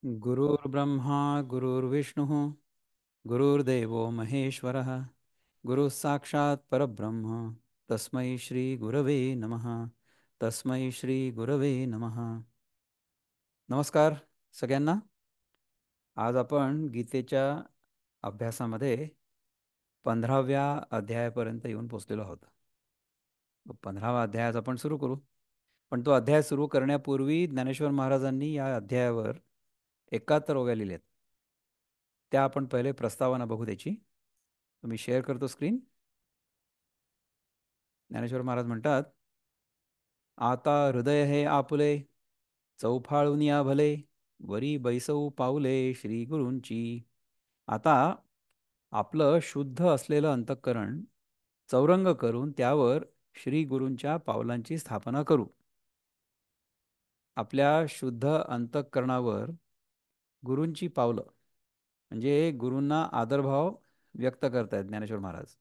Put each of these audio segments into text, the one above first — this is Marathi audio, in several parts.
गुरुर्ब्रह्मा गुरुर्विष्णुः गुरुर्देवो महेश्वरः गुरुः साक्षात् परब्रह्म तस्मै श्री गुरवे नमः. तस्मै श्री गुरवे नमः. नमस्कार सगळ्यांना. आज आपण गीतेच्या अभ्यासामध्ये 15व्या अध्यायापर्यंत येऊन पोचलेलो आहोत. 15वा अध्याय आज आपण सुरू करू. पण तो अध्याय सुरू करण्यापूर्वी ज्ञानेश्वर महाराजांनी या अध्यायावर 71 ओव्या लिहिल्यात. त्या आपण पहिले प्रस्तावना बघू त्याची. मी शेअर करतो स्क्रीन. ज्ञानेश्वर महाराज म्हणतात, आता हृदय हे आपुले चौफाळून या भले वरी बैसऊ पाऊले श्री गुरूंची. आता आपलं शुद्ध असलेलं अंतःकरण चौरंग करून त्यावर श्री गुरूंच्या पावलांची स्थापना करू. आपल्या शुद्ध अंतःकरणावर गुरूंची पावलं म्हणजे गुरूंना आदरभाव व्यक्त करतायत ज्ञानेश्वर महाराज.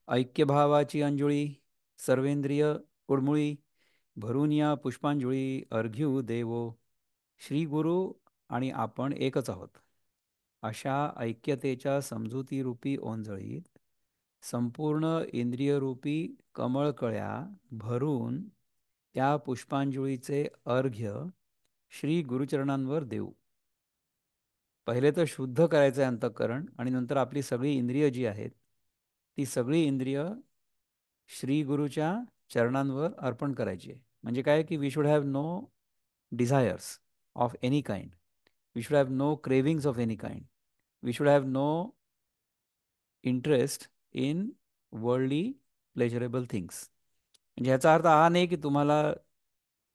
ऐक्यभावाची अंजुळी सर्वेंद्रिय कुडमुळी भरून या पुष्पांजुळी अर्घ्यू देवो. श्री गुरु आणि आपण एकच आहोत अशा ऐक्यतेच्या समजुतीरूपी ओंजळीत संपूर्ण इंद्रियरूपी कमळकळ्या भरून त्या पुष्पांजुळीचे अर्घ्य श्री गुरुचरणांवर देऊ. पहिले तर शुद्ध करायचं आहे अंतःकरण आणि नंतर आपली सगळी इंद्रिय जी आहेत ती सगळी इंद्रिय श्री गुरुच्या चरणांवर अर्पण करायची आहे. म्हणजे काय की we should have no desires of any kind. We should have no cravings of any kind. We should have no interest in worldly pleasurable things. म्हणजे ह्याचा अर्थ हा नाही की तुम्हाला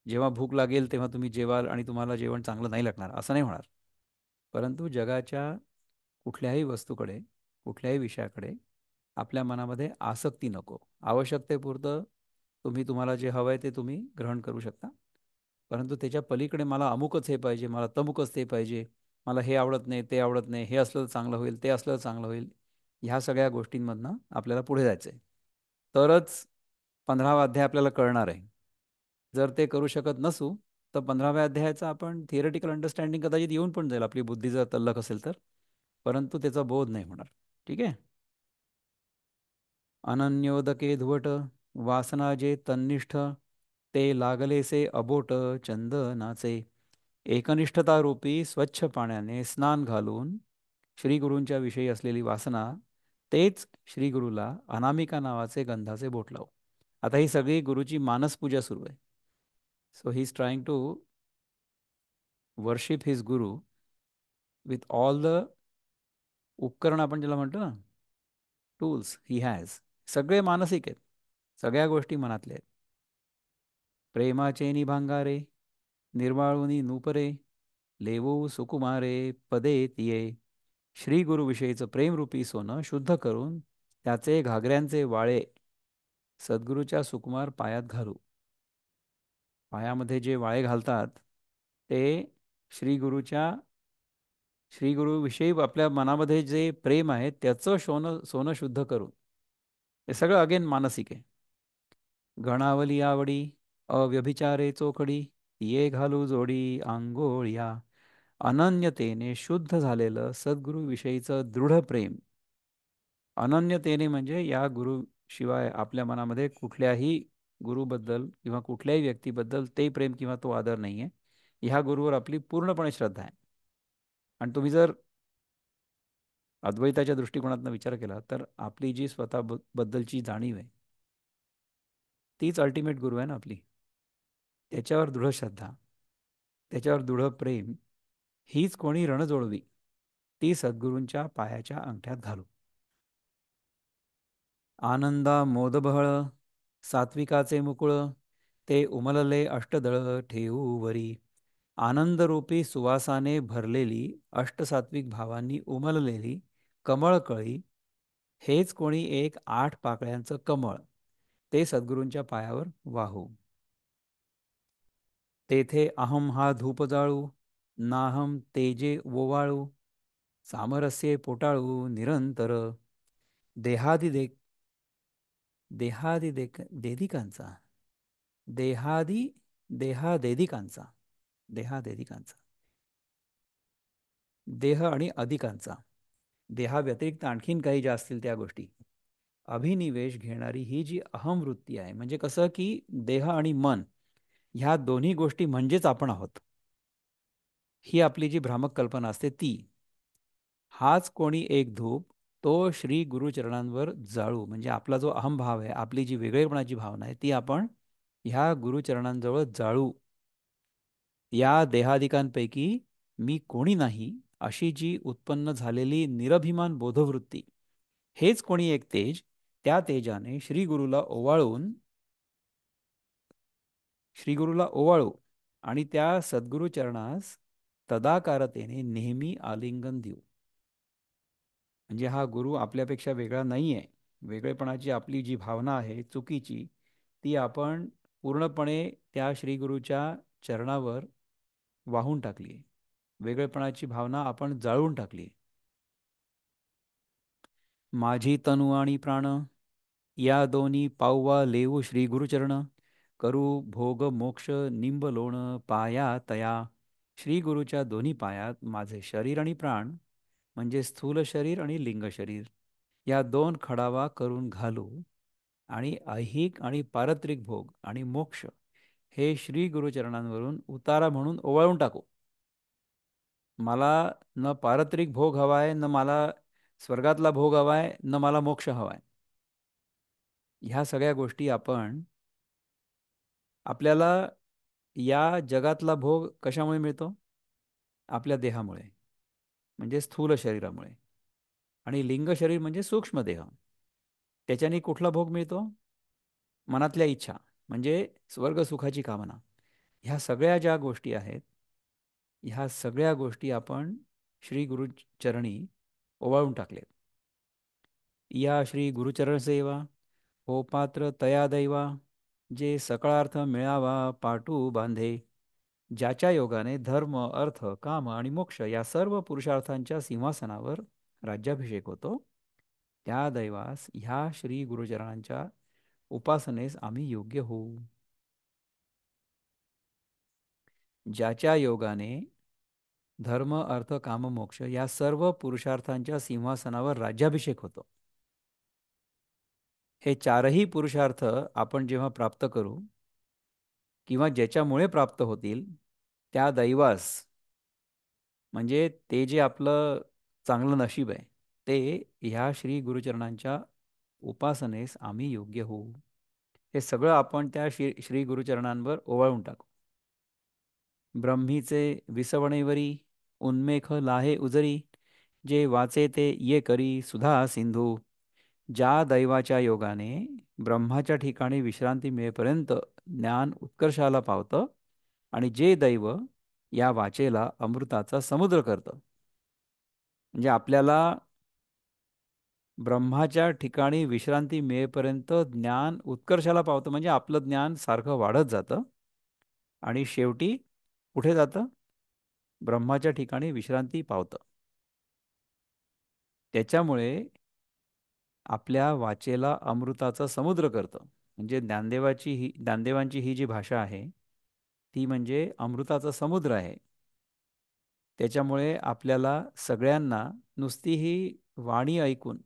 जेव्हा भूक लागेल तेव्हा तुम्ही जेवाल आणि तुम्हाला जेवण चांगलं नाही लागणार असं नाही होणार. परंतु जगाच्या कुठल्याही वस्तूकडे कुठल्याही विषयाकडे आपल्या मनामध्ये आसक्ती नको. आवश्यकतेपुरतं तुम्हाला जे हवं आहे ते तुम्ही ग्रहण करू शकता. परंतु त्याच्या पलीकडे मला अमुकच हे पाहिजे, मला तमुकच ते पाहिजे, मला हे आवडत नाही, ते आवडत नाही, हे असलं तर चांगलं होईल, ते असलं तर चांगलं होईल, ह्या सगळ्या गोष्टींमधनं आपल्याला पुढे जायचं आहे. तरच 15वा अध्याय आपल्याला कळणार आहे. जर ते करू शकत नसू तर 15व्या अध्यायाचा आपण थिअरेटिकल अंडरस्टँडिंग कदाचित येऊन पण जाईल आपली बुद्धी जर तल्लख असेल तर. परंतु त्याचा बोध नाही होणार. ठीक आहे. अनन्योदके धुवट वासना जे तन्निष्ठ ते लागलेसे अबोट चंदनाचे. एकनिष्ठता रूपी स्वच्छ पाण्याने स्नान घालून श्रीगुरूंच्या विषयी असलेली वासना तेच श्रीगुरूला अनामिका नावाचे गंधाचे बोट लावू. आता ही सगळी गुरुची मानसपूजा सुरू आहे. So he is trying to worship his guru with all the उपकरण आपण ज्याला म्हणतो ना, टूल्स ही हॅज. सगळे मानसिक आहेत. सगळ्या गोष्टी मनातल्या आहेत. प्रेमाचे निभांगारे निर्वाळुनी नूपरे लेवू सुकुमारे पदे तिये. श्री गुरुविषयीचं प्रेमरूपी सोनं शुद्ध करून त्याचे घागऱ्यांचे वाळे सद्गुरूच्या सुकुमार पायात घालू. पायामध्ये जे वाळे घालतात ते श्रीगुरूच्या श्रीगुरूविषयी आपल्या मनामध्ये जे प्रेम आहे त्याचं सोनं शुद्ध करून. हे सगळं अगेन मानसिक आहे. घणावली आवडी अव्यभिचारे चोखडी ये घालू जोडी आंघोळ्या. अनन्यतेने शुद्ध झालेलं सद्गुरूविषयीचं दृढ प्रेम. अनन्यतेने म्हणजे या गुरु शिवाय आपल्या मनामध्ये कुठल्याही गुरुबद्दल किंवा कुठल्याही व्यक्तीबद्दल ते प्रेम किंवा तो आदर नाही आहे. ह्या गुरुवर आपली पूर्णपणे श्रद्धा आहे. आणि तुम्ही जर अद्वैताच्या दृष्टिकोनातून विचार केला तर आपली जी स्वतः बद्दलची जाणीव आहे तीच अल्टिमेट गुरु आहे ना आपली. त्याच्यावर दृढ श्रद्धा, त्याच्यावर दृढ प्रेम हीच कोणी रणजोडवी ती सद्गुरूंच्या पायाच्या अंगठ्यात घालू. आनंदा मोदबहळ सात्विकाचे मुकुळ ते उमलले अष्टदळ ठेवू वरी. आनंदरूपी सुवासाने भरलेली अष्टसात्विक भावांनी उमललेली कमळकळी हेच कोणी एक 8 पाकळ्यांचं कमळ ते सद्गुरूंच्या पायावर वाहू. तेथे अहम हा धूप जाळू नाहम तेजे ओवाळू. सामरस्ये पोटाळू निरंतर देहादी देहादी देदिकांचा देहादी देहादेदिकांचा देहादेधिकांचा. देह आणि अधिकांचा. देहाव्यतिरिक्त आणखीन काही ज्या असतील त्या गोष्टी. अभिनिवेश घेणारी ही जी अहमवृत्ती आहे, म्हणजे कसं की देह आणि मन ह्या दोन्ही गोष्टी म्हणजेच आपण आहोत, ही आपली जी भ्रामक कल्पना असते ती. हाच कोणी एक धूप तो श्री गुरुचरणांवर जाळू, म्हणजे आपला जो अहमभाव आहे, आपली जी वेगळेपणाची भावना आहे, ती आपण ह्या गुरुचरणांजवळ जाळू. या देहादिकांपैकी मी कोणी नाही, अशी जी उत्पन्न झालेली निरभिमान बोधवृत्ती, हेच कोणी एक तेज, त्या तेजाने श्रीगुरूला ओवाळू आणि त्या सद्गुरु चरणास तदाकारतेने नेहमी आलिंगन देऊ. म्हणजे हा गुरु आपल्यापेक्षा वेगळा नाही आहे. वेगळेपणाची आपली जी भावना आहे चुकीची, ती आपण पूर्णपणे त्या श्रीगुरूच्या चरणावर वाहून टाकली. वेगळेपणाची भावना आपण जाळून टाकली. माझी तनु आणि प्राण या दोन्ही पाऊवा लेऊ श्री गुरुचरण, करू भोग मोक्ष निंब लोण पाया तया. श्री गुरुच्या दोन्ही पायात माझे शरीर आणि प्राण, म्हणजे स्थूल शरीर आणि लिंग शरीर, या दोन खडावा करून घालू आणि ऐहिक आणि पारत्रिक भोग आणि मोक्ष हे श्री गुरुचरणांवरून उतारा म्हणून ओवाळून टाकू. मला न पारत्रिक भोग हवाय, न मला स्वर्गातला भोग हवाय, न मला मोक्ष हवाय. ह्या सगळ्या गोष्टी आपण आपल्याला या जगातला भोग कशामुळे मिळतो? आपल्या देहामुळे, म्हणजे स्थूल शरीरामुळे. आणि लिंग शरीर म्हणजे सूक्ष्म देह. त्याच्याने कुठला भोग मिळतो? मनातल्या इच्छा, म्हणजे स्वर्ग सुखाची कामना. ह्या सगळ्या ज्या गोष्टी आहेत, ह्या सगळ्या गोष्टी आपण श्री गुरुचरणी ओवाळून टाकलेत. या श्री गुरुचरण सेवा हो पात्र तया दैवा, जे सकळार्थ मिळावा पाटू बांधे. ज्याच्या योगाने धर्म अर्थ काम आणि मोक्ष या सर्व पुरुषार्थांच्या सिंहासनावर राज्याभिषेक होतो, त्या दैवास ह्या श्री गुरुचरणांच्या उपासनेस आम्ही योग्य होऊ. ज्याच्या योगाने धर्म अर्थ काम मोक्ष या सर्व पुरुषार्थांच्या सिंहासनावर राज्याभिषेक होतो. हे चारही पुरुषार्थ आपण जेव्हा प्राप्त करू किंवा ज्याच्यामुळे प्राप्त होतील, त्या दैवास, म्हणजे ते जे आपलं चांगलं नशीब आहे, ते ह्या श्री गुरुचरणांच्या उपासनेस आम्ही योग्य होऊ. हे सगळं आपण त्या श्री गुरुचरणांवर ओवाळून टाकू. ब्रह्मीचे विसवणेवरी उन्मेख लाहे उजरी, जे वाचे ते ये करी सुधा सिंधू. ज्या दैवाच्या योगाने ब्रह्माच्या ठिकाणी विश्रांती मिळेपर्यंत ज्ञान उत्कर्षाला पावतं आणि जे दैव या वाचेला अमृताचा समुद्र करतं. म्हणजे आपल्याला ब्रह्माच्या ठिकाणी विश्रांती मिळेपर्यंत ज्ञान उत्कर्षाला पावतं, म्हणजे आपलं ज्ञान सारखं वाढत जातं आणि शेवटी कुठे जातं? ब्रह्माच्या ठिकाणी विश्रांती पावतं. त्याच्यामुळे आपल्या वाचेला अमृताचा समुद्र करतं. म्हणजे ज्ञानदेवांची ही जी भाषा आहे, ती म्हणजे अमृताचा समुद्र आहे. त्याच्यामुळे आपल्याला सगळ्यांना नुसती ही वाणी ऐकून,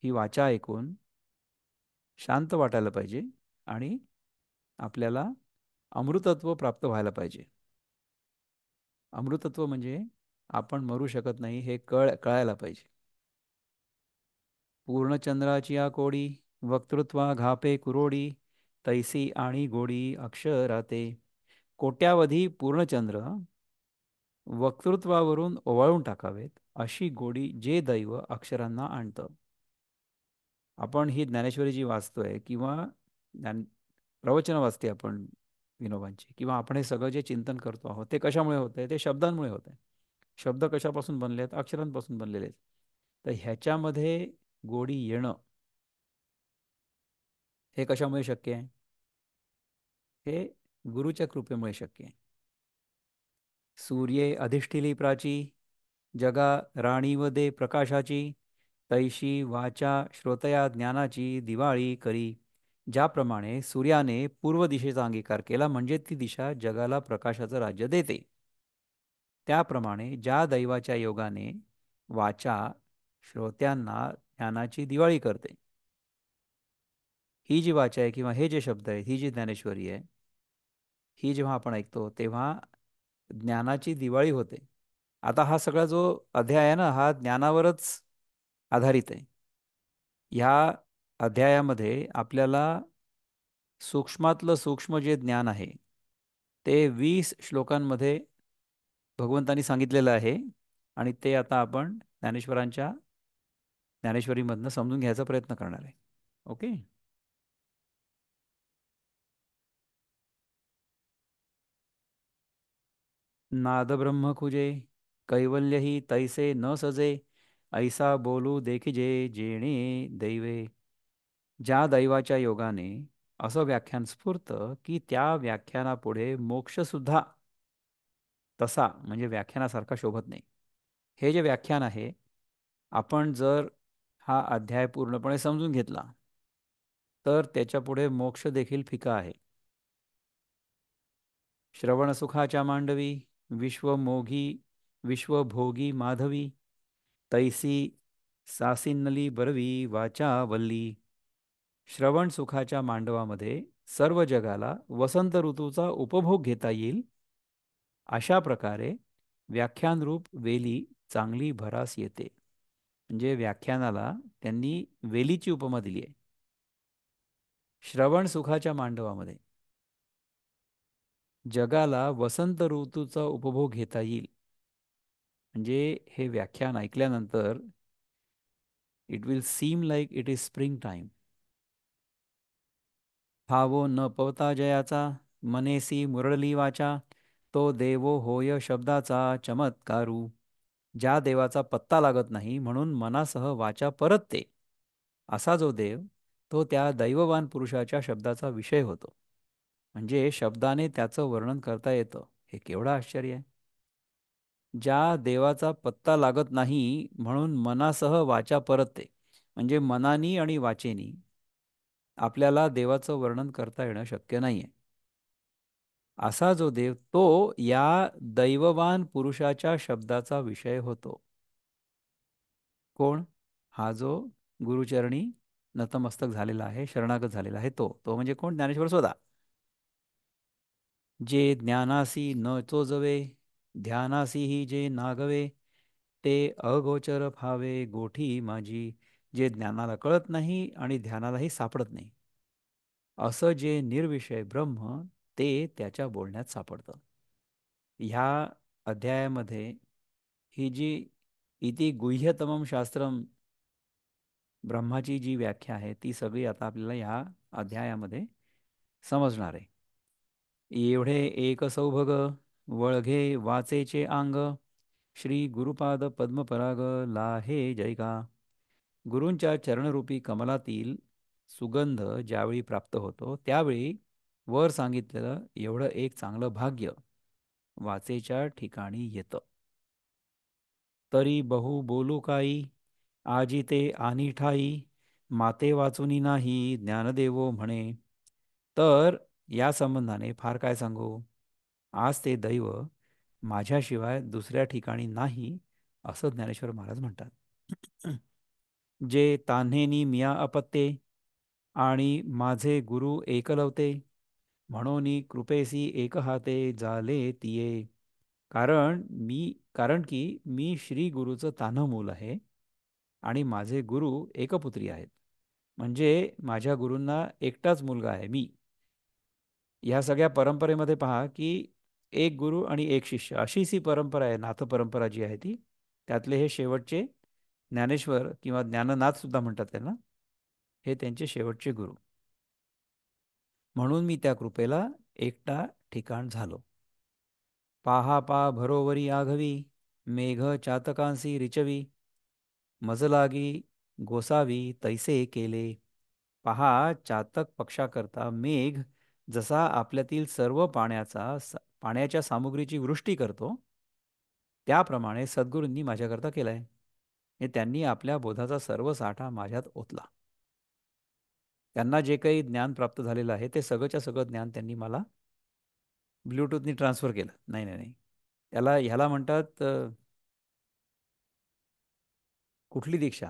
ही वाचा ऐकून शांत वाटायला पाहिजे आणि आपल्याला अमृतत्व प्राप्त व्हायला पाहिजे. अमृतत्व म्हणजे आपण मरू शकत नाही हे कळायला पाहिजे. पूर्णचंद्राची या कोडी वक्तृत्वा घापे कुरोडी, तैसी आणि गोडी अक्षराते. कोट्यावधी पूर्णचंद्र वक्तृत्वावरून ओवाळून टाकावेत, अशी गोडी जे दैव अक्षरांना आणतं. आपण ही ज्ञानेश्वरी जी वाचतोय किंवा प्रवचन वाचते आपण विनोबांची, किंवा आपण हे सगळं जे चिंतन करतो आहोत, ते कशामुळे होतंय? ते शब्दांमुळे होत आहे. शब्द कशापासून बनले आहेत? अक्षरांपासून बनलेले आहेत. तर ह्याच्यामध्ये गोडी येणं हे कशामुळे शक्य आहे? हे गुरुच्या कृपेमुळे शक्य आहे. सूर्ये अधिष्ठिली प्राची, जगा राणीव दे प्रकाशाची. तैशी वाचा श्रोतया ज्ञानाची दिवाळी करी. ज्याप्रमाणे सूर्याने पूर्व दिशेचा अंगीकार केला म्हणजे ती दिशा जगाला प्रकाशाचं राज्य देते, त्याप्रमाणे ज्या दैवाच्या योगाने वाचा श्रोत्यांना ज्ञानाची दिवाळी करते, ही जी वाचा आहे किंवा हे जे शब्द आहेत, ही जी ज्ञानेश्वरी आहे, ही जेव्हा आपण ऐकतो तेव्हा ज्ञानाची दिवाळी होते. आता हा सगळा जो अध्याय आहे ना, हा ज्ञानावरच आधारित आहे. ह्या अध्यायामध्ये आपल्याला सूक्ष्मातलं सूक्ष्म जे ज्ञान आहे ते 20 श्लोकांमध्ये भगवंतांनी सांगितलेलं आहे आणि ते आता आपण ज्ञानेश्वरांच्या ज्ञानेश्वरीमधनं समजून घ्यायचा प्रयत्न करणार आहे. ओके. नादब्रह्म खुजे कैवल्य ही तैसे न सजे, ऐसा बोलू देखिजे जेणे दैवे. ज्या दैवाच्या योगाने असं व्याख्यान स्फुरतं की त्या व्याख्यानापुढे मोक्षसुद्धा तसा म्हणजे व्याख्यानासारखा शोभत नाही. हे जे व्याख्यान आहे, आपण जर हा अध्याय पूर्णपणे समजून घेतला तर त्याच्यापुढे मोक्ष देखील फिका आहे. श्रवणसुखाच्या मांडवी विश्वमोघी विश्वभोगी माधवी, तैसी सासिन्नली बरवी वाचा वल्ली. श्रवण सुखाच्या मांडवामध्ये सर्व जगाला वसंत ऋतूचा उपभोग घेता येईल अशा प्रकारे व्याख्यानरूप वेली चांगली भरास येते. म्हणजे व्याख्यानाला त्यांनी वेलीची उपमा दिली आहे. श्रवण सुखाच्या मांडवामध्ये जगाला वसंत ऋतूचा उपभोग घेता येईल म्हणजे हे व्याख्यान ऐकल्यानंतर it will SIM like it is spring time. भावो न पवता जयाचा मनेसी मुरळली वाचा, तो देवो होय शब्दाचा चमत्कारू. ज्या देवाचा पत्ता लागत नाही म्हणून मनासह वाचा परतते, असा जो देव तो त्या दैववान पुरुषाच्या शब्दाचा विषय होतो. म्हणजे शब्दाने त्याचं वर्णन करता येतं. हे केवढं आश्चर्य आहे. ज्या देवाचा पत्ता लागत नाही म्हणून मनासह वाचा परतते, म्हणजे मनानी आणि वाचेनी आपल्याला देवाचं वर्णन करता येणं शक्य नाहीये. असा जो देव तो या दैववान पुरुषाच्या शब्दाचा विषय होतो. कोण? हा जो गुरुचरणी नतमस्तक झालेला आहे, शरणागत झालेला आहे, तो तो म्हणजे कोण? ज्ञानेश्वर स्वतः. जे ज्ञानासी न चोजवे ध्यानासी ही जे नागवे, ते अगोचर फावे गोठी माझी. जे ज्ञानाला कळत नाही आणि ध्यानालाही सापडत नाही असं जे निर्विषय ब्रह्म, ते त्याच्या बोलण्यात सापडतं. ह्या अध्यायामध्ये ही जी इति गुह्यतमम शास्त्रम ब्रह्माची जी व्याख्या आहे ती सगळी आता आपल्याला ह्या अध्यायामध्ये समजणार आहे. एवढे एक सौभग वळघे वाचेचे अंग, श्री गुरुपाद पद्मपराग लाहे जयका. गुरूंच्या चरणरूपी कमलातील सुगंध ज्यावेळी प्राप्त होतो त्यावेळी वर सांगितलेलं एवढं एक चांगलं भाग्य वाचेच्या ठिकाणी येतं. तरी बहु बोलू काही आजी ते आनी ठाई, माते वाचुनी नाही ज्ञानदेवो म्हणे. तर या संबंधाने फार काय सांगू, आज ते दैव माझ्याशिवाय दुसऱ्या ठिकाणी नाही असं ज्ञानेश्वर महाराज म्हणतात. जे तान्हेनी मिया अपत्ये आणि माझे गुरु एकलवते, म्हणून कृपेसी एक हाते झाले तिये. कारण की मी श्री गुरुचं तान्ह मूल आहे आणि माझे गुरु एकपुत्री आहेत. म्हणजे माझ्या गुरूंना एकटाच मुलगा आहे मी. ह्या सगळ्या परंपरेमध्ये पहा की एक गुरु आणि एक शिष्य अशीच ही परंपरा आहे. नाथ परंपरा जी आहे ती, त्यातले हे शेवटचे ज्ञानेश्वर किंवा ज्ञाननाथ सुद्धा म्हणतात त्यांना, हे त्यांचे शेवटचे गुरु. म्हणून मी त्या कृपेला एकटा ठिकाण झालो. पाहा पा भरोवरी आघवी, मेघ चातकांसी रिचवी, मजलागी गोसावी तैसे केले. पहा, चातक पक्षाकरता मेघ जसा आपल्यातील सर्व पाण्याच्या सामुग्रीची वृष्टी करतो, त्याप्रमाणे सद्गुरूंनी माझ्याकरता केलाय. हे त्यांनी आपल्या बोधाचा सर्व साठा माझ्यात ओतला. त्यांना जे काही ज्ञान प्राप्त झालेलं आहे ते सगळंच्या सगळं ज्ञान त्यांनी मला ब्लूटूथनी ट्रान्सफर केलं. नाही नाही नाही, ह्याला म्हणतात कुठली दीक्षा?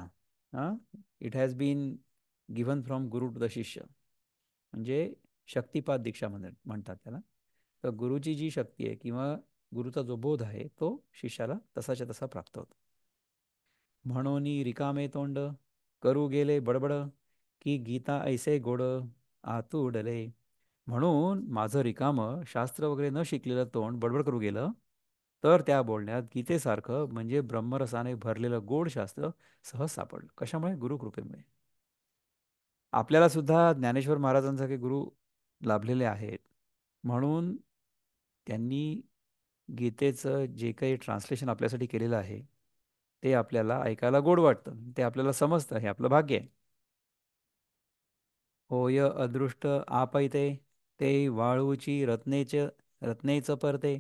हां, it has been given from guru to the शिष्य, म्हणजे शक्तिपात दीक्षा म्हणतात त्याला. तर गुरुची जी शक्ती आहे किंवा गुरुचा जो बोध आहे तो शिष्याला तसाच्या तसा प्राप्त होतो. म्हणून रिकामे तोंड करू गेले बडबड, की गीता ऐसे गोड आतू उडले. म्हणून माझं रिकामं शास्त्र वगैरे न शिकलेलं तोंड बडबड करू गेलं, तर त्या बोलण्यात गीतेसारखं म्हणजे ब्रह्मरसाने भरलेलं गोड शास्त्र सहज सापडलं. कशामुळे? गुरुकृपेमुळे. आपल्याला सुद्धा ज्ञानेश्वर महाराजांसारखे गुरु लाभलेले आहेत. म्हणून त्यांनी गीतेचं जे काही ट्रान्सलेशन आपल्यासाठी केलेलं आहे ते आपल्याला ऐकायला गोड वाटतं, ते आपल्याला समजतं, हे आपलं भाग्य आहे. होय अदृष्ट आपैते, ते वाळूची रत्नेच परते,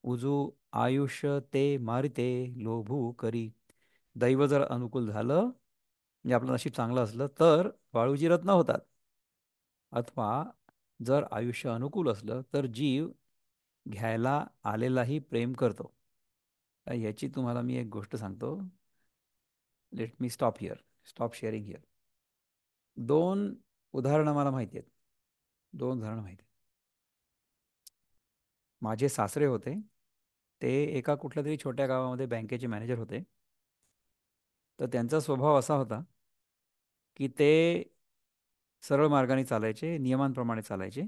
उजू आयुष्य ते मारिते लोभू करी. दैव जर अनुकूल झालं, म्हणजे आपलं नशीब चांगलं असलं तर वाळूची रत्न होतात. अथवा जर आयुष्य अनुकूल असलं तर जीव घ्यायला आलेलाही प्रेम करतो. याची तुम्हाला मी एक गोष्ट सांगतो. Let me stop here, stop sharing here. दोन उदाहरणं मला माहिती आहेत. दोन उदाहरणं माहिती आहेत. माझे सासरे होते, ते एका कुठल्या तरी छोट्या गावामध्ये बँकेचे मॅनेजर होते. तर त्यांचा स्वभाव असा होता की ते सरळ मार्गाने चालायचे, नियमांप्रमाणे चालायचे.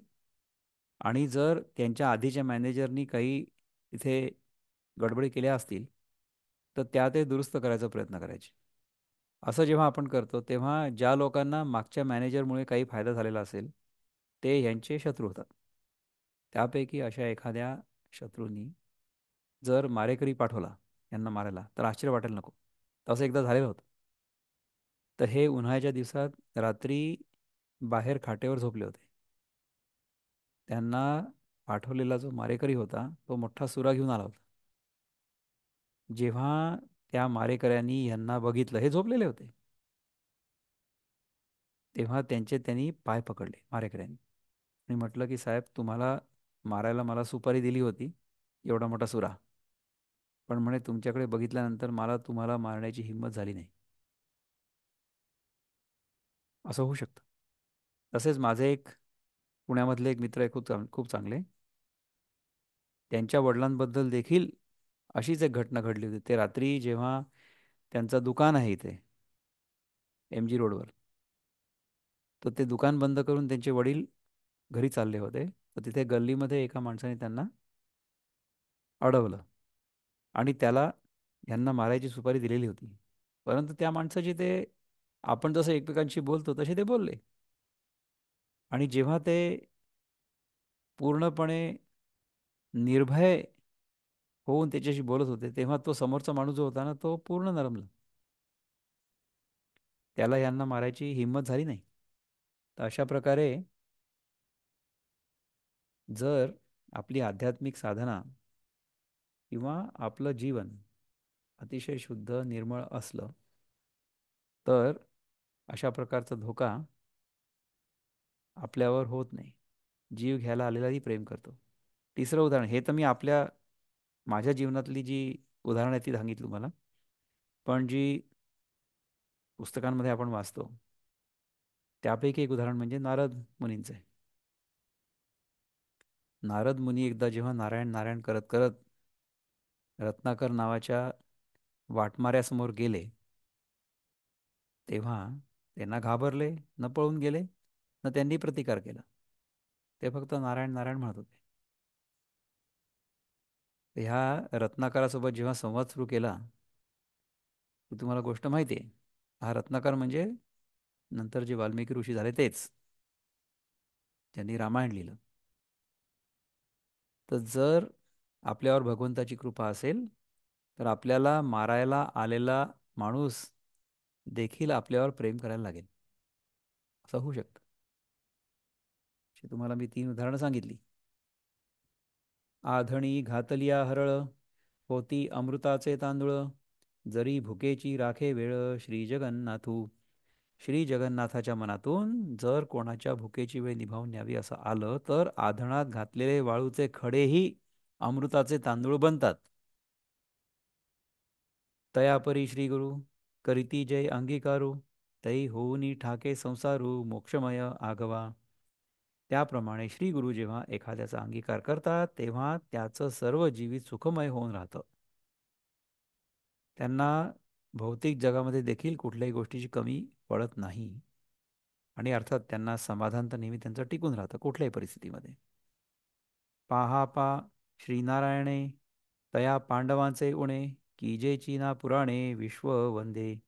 आणि जर त्यांच्या आधीच्या मॅनेजरनी काही तिथे गडबडी केल्या असतील तर त्या ते दुरुस्त करायचा प्रयत्न करायचे. असं जेव्हा आपण करतो तेव्हा ज्या लोकांना मागच्या मॅनेजरमुळे काही फायदा झालेला असेल ते यांचे शत्रू होतात. त्यापैकी अशा एखाद्या शत्रूंनी जर मारेकरी पाठवला यांना मारायला तर आश्चर्य वाटायला नको. तसं एकदा झालेलं होतं. तर हे उन्हाळ्याच्या दिवसात रात्री बाहेर खाटेवर झोपले होते. त्यांना पाठवलेला जो मारेकरी होता तो मोठा सुरा घेऊन आला होता. जेव्हा त्या मारेकऱ्यांनी यांना बघितलं, हे झोपलेले होते, तेव्हा त्यांनी पाय पकडले मारेकऱ्यांनी आणि म्हटलं की साहेब, तुम्हाला मारायला मला सुपारी दिली होती, एवढा मोठा सुरा, पण म्हणे तुमच्याकडे बघितल्यानंतर मला तुम्हाला मारण्याची हिंमत झाली नाही. असं होऊ शकतं. तसेच माझे एक पुण्यामधले एक मित्र आहे, खूप चांगले. त्यांच्या वडिलांबद्दल देखील अशीच एक घटना घडली होती. ते रात्री जेव्हा त्यांचं दुकान आहे इथे MG रोडवर, तर ते दुकान बंद करून त्यांचे वडील घरी चालले होते. तर तिथे गल्लीमध्ये एका माणसाने त्यांना अडवलं आणि त्याला यांना मारायची सुपारी दिलेली होती. परंतु त्या माणसाची ते, आपण जसं एकमेकांशी बोलतो तसे ते बोलले. आणि जेव्हा ते पूर्णपणे निर्भय होऊन त्याच्याशी बोलत होते तेव्हा तो समोरचा माणूस जो होता ना तो पूर्ण नरमला. त्याला यांना मारायची हिंमत झाली नाही. तर अशा प्रकारे जर आपली आध्यात्मिक साधना किंवा आपलं जीवन अतिशय शुद्ध निर्मळ असलं तर अशा प्रकारचा धोका आपल्यावर होत नाही. जीव घ्यायला आलेलाही प्रेम करतो. तिसरं उदाहरण, हे तर मी माझ्या जीवनातली जी उदाहरणं आहेत ती सांगितली तुम्हाला. पण जी पुस्तकांमध्ये आपण वाचतो त्यापैकी एक उदाहरण म्हणजे नारद मुनींचं आहे. नारद मुनी एकदा जेव्हा नारायण नारायण करत करत रत्नाकर नावाच्या वाटमाऱ्यासमोर गेले तेव्हा त्यांना घाबरले, न पळून गेले, न त्यांनी प्रतिकार केला. ते फक्त नारायण नारायण म्हणत होते. ह्या रत्नाकरासोबत जेव्हा संवाद सुरू केला, की तुम्हाला गोष्ट माहिती आहे, हा रत्नाकर म्हणजे नंतर जे वाल्मिकी ऋषी झाले तेच, ज्यांनी रामायण लिहिलं. तर जर आपल्यावर भगवंताची कृपा असेल तर आपल्याला मारायला आलेला माणूस देखील आपल्यावर प्रेम करायला लागेल. असं होऊ शकतं. अशी तुम्हाला मी 3 उदाहरणं सांगितली. आधणी घातलिया हरळ, होती अमृताचे तांदूळ, जरी भुकेची राखे वेळ श्री जगन्नाथू. श्री जगन्नाथाच्या मनातून जर कोणाच्या भुकेची वेळ निभावून न्यावी असं आलं तर आधणात घातलेले वाळूचे खडेही अमृताचे तांदूळ बनतात. तयापरी श्री गुरु करीती जय अंगीकारू तै होऊनी ठाके संसारू मोक्षमय आगवा. त्याप्रमाणे श्री गुरु जेव्हा एखाद्याचा अंगीकार करतात तेव्हा त्याचं सर्व जीवित सुखमय होऊन राहतं. त्यांना भौतिक जगामध्ये देखील कुठल्याही गोष्टीची कमी पडत नाही. आणि अर्थात त्यांना समाधान तर नेहमी त्यांचं टिकून राहतं कुठल्याही परिस्थितीमध्ये. पाहा पा श्रीनारायणे तया पांडवांचे उणे कीजेची ना पुराणे विश्व वंदे.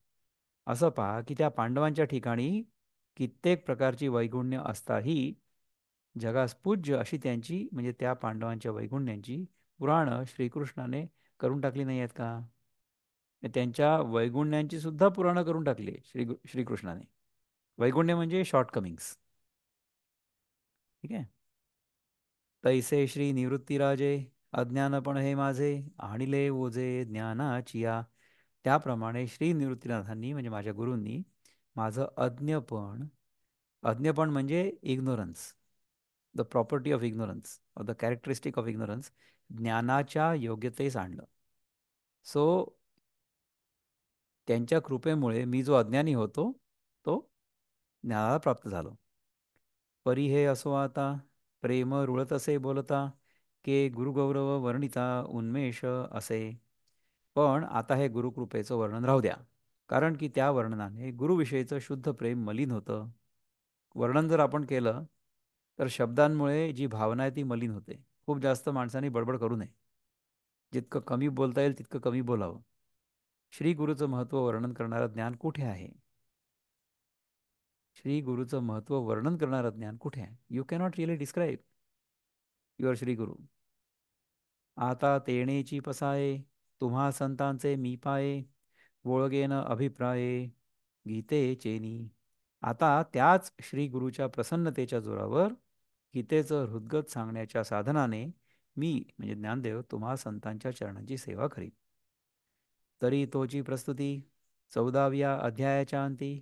असं पहा की त्या पांडवांच्या ठिकाणी कित्येक प्रकारची वैगुण्य असताही जगास पूज्य अशी त्यांची म्हणजे त्या पांडवांच्या वैगुण्यांची पुराणं श्रीकृष्णाने करून टाकली नाही आहेत का? त्यांच्या वैगुण्यांची सुद्धा पुराणं करून टाकली आहे श्रीकृष्णाने. वैगुण्य म्हणजे शॉर्टकमिंग्स. ठीक आहे. तैसे श्री निवृत्तीराजे अज्ञानपण हे माझे आणिले ओझे ज्ञानाचिया. त्याप्रमाणे श्री निवृत्तीनाथांनी म्हणजे माझ्या गुरूंनी माझं अज्ञपण म्हणजे ignorance, the property of ignorance of the characteristic of ignorance, ज्ञानाच्या योग्यतेस आणलं. सो त्यांच्या कृपेमुळे मी जो अज्ञानी होतो तो ज्ञानाला प्राप्त झालो. परी हे असो आता प्रेम रुळत असे बोलता के गुरुगौरव वर्णिता उन्मेष असे. पण आता हे गुरुकृपेचं वर्णन राहू द्या, कारण की त्या वर्णनाने गुरुविषयीचं शुद्ध प्रेम मलिन होतं. वर्णन जर आपण केलं तर शब्दांमुळे जी भावना आहे ती मलिन होते. खूप जास्त माणसांनी बडबड करू नये. जितकं कमी बोलता येईल तितकं कमी बोलावं. श्री गुरुचं महत्त्व वर्णन करणारं ज्ञान कुठे आहे? श्री गुरुचं महत्त्व वर्णन करणारं ज्ञान कुठे आहे? You cannot really describe your Shri गुरु. आता तेणेची पसाये तुम्हा संतांचे मी पाये वोळगेन अभिप्राये गीते चेनी. आता त्याच श्री गुरुच्या प्रसन्नतेच्या जोरावर गीतेचं हृद्गत सांगण्याच्या साधनाने मी म्हणजे ज्ञानदेव तुम्हा संतांच्या चरणांची सेवा करीन. तरी तोची प्रस्तुती 14व्या अध्यायाच्या अंती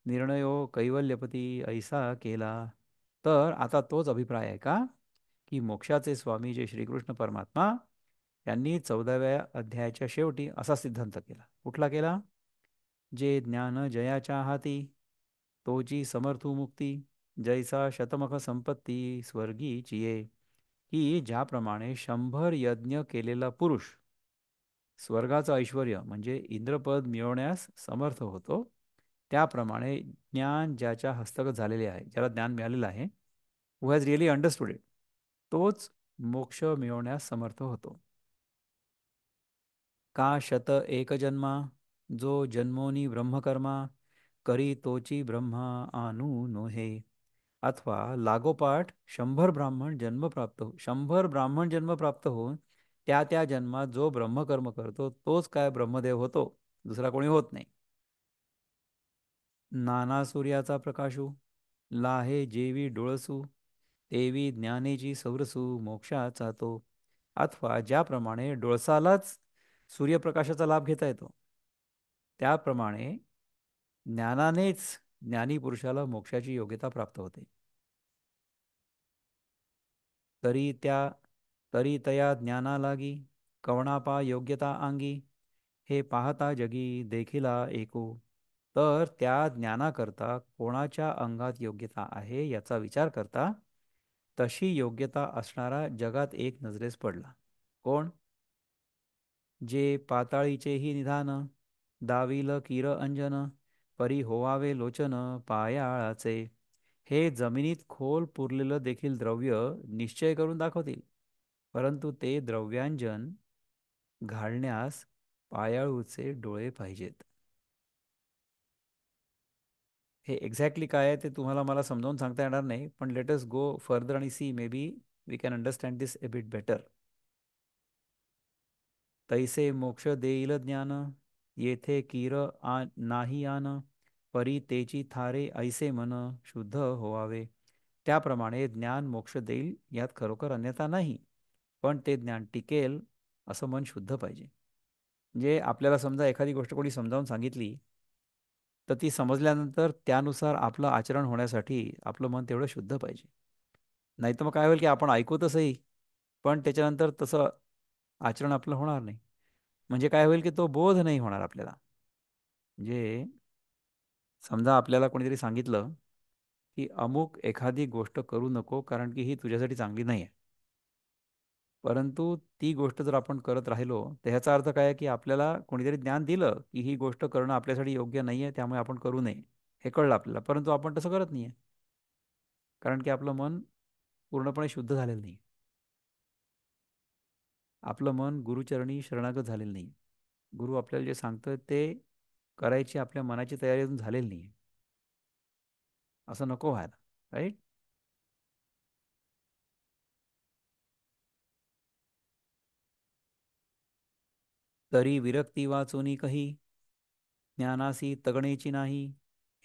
निर्णयो कैवल्यपती ऐसा केला. तर आता तोच अभिप्राय आहे का की मोक्षाचे स्वामी जे श्रीकृष्ण परमात्मा यांनी 14व्या अध्यायाच्या शेवटी असा सिद्धांत केला. कुठला केला? जे ज्ञान जयाच्या हाती तोची समर्थू मुक्ती जैसा शतमख संपत्ती स्वर्गीची ये. की ज्याप्रमाणे 100 यज्ञ केलेला पुरुष स्वर्गाचं ऐश्वर म्हणजे इंद्रपद मिळवण्यास समर्थ होतो, त्याप्रमाणे ज्ञान ज्याच्या हस्तगत झालेले आहे, ज्याला ज्ञान मिळालेलं आहे, हु हॅज रिअली अंडरस्टूड इट, तोच मोक्ष मिळवण्यास समर्थ होतो. का शत एक जन्मा जो जन्मोनी ब्रह्मकर्मा करी तोची ब्रह्मा आनू नोहे. अथवा लागोपाठ 100 ब्राह्मण जन्म प्राप्त होऊन त्या त्या जन्मात जो ब्रह्मकर्म करतो तोच काय ब्रह्मदेव होतो, दुसरा कोणी होत नाही. नाना सूर्याचा प्रकाशू लाहे जेवी डोळसू तेवी ज्ञानेची सौरसू मोक्षाचा तो. अथवा ज्याप्रमाणे डोळसालाच सूर्यप्रकाशाचा लाभ घेता येतो त्याप्रमाणे ज्ञानानेच ज्ञानी पुरुषाला मोक्षाची योग्यता प्राप्त होते. तरी त्या तरी तया ज्ञाना लागी कवणापा योग्यता अंगी हे पाहता जगी देखिला एको. तर त्या ज्ञानाकरता कोणाच्या अंगात योग्यता आहे याचा विचार करता तशी योग्यता असणारा जगात एक नजरेस पडला. कोण? जे पाताळीचेही निधान दाविल किर अंजन परी होवावे लोचन पायाळाचे. हे जमिनीत खोल पुरलेलं देखील द्रव्य निश्चय करून दाखवतील, परंतु ते द्रव्यांजन घालण्यास पायाळूचे डोळे पाहिजेत. हे एक्झॅक्टली काय आहे ते तुम्हाला मला समजावून सांगता येणार नाही, पण लेट अस गो फर्दर आणि see maybe we can understand this a bit better. तैसे मोक्ष देईल ज्ञान येथे कीर नाही आन परी तेची थारे ऐसे मन शुद्ध होवावे. त्याप्रमाणे ज्ञान मोक्ष देईल यात खरोखर अन्यथा नाही, पण ते ज्ञान टिकेल असं मन शुद्ध पाहिजे. म्हणजे आपल्याला समजा एखादी गोष्ट कोणी समजावून सांगितली तर ती समजल्यानंतर त्यानुसार आपलं आचरण होण्यासाठी आपलं मन तेवढं शुद्ध पाहिजे. नाही तर मग काय होईल की आपण ऐकू तसंही, पण त्याच्यानंतर तसं आचरण आपलं होणार नाही. म्हणजे काय होईल की तो बोध नाही होणार आपल्याला. म्हणजे समजा आपल्याला कोणीतरी सांगितलं की अमुक एखादी गोष्ट करू नको कारण की ही तुझ्यासाठी चांगली नाही आहे. परंतु ती गोष्ट जर आपण करत राहिलो, तर ह्याचा अर्थ काय आहे की आपल्याला कोणीतरी ज्ञान दिलं की ही गोष्ट करणं आपल्यासाठी योग्य नाही आहे, त्यामुळे आपण करू नये. हे कळलं आपल्याला, परंतु आपण तसं करत नाही. कारण की आपलं मन पूर्णपणे शुद्ध झालेलं नाही. आपलं मन गुरुचरणी शरणागत झालेलं नाही. गुरु आपल्याला जे सांगतं ते करायची आपल्या मनाची तयारी अजून झालेली नाही. असं नको व्हायला. राईट. तरी विरक्ती वाचूनी कही, ज्ञानासी तगणेची नाही,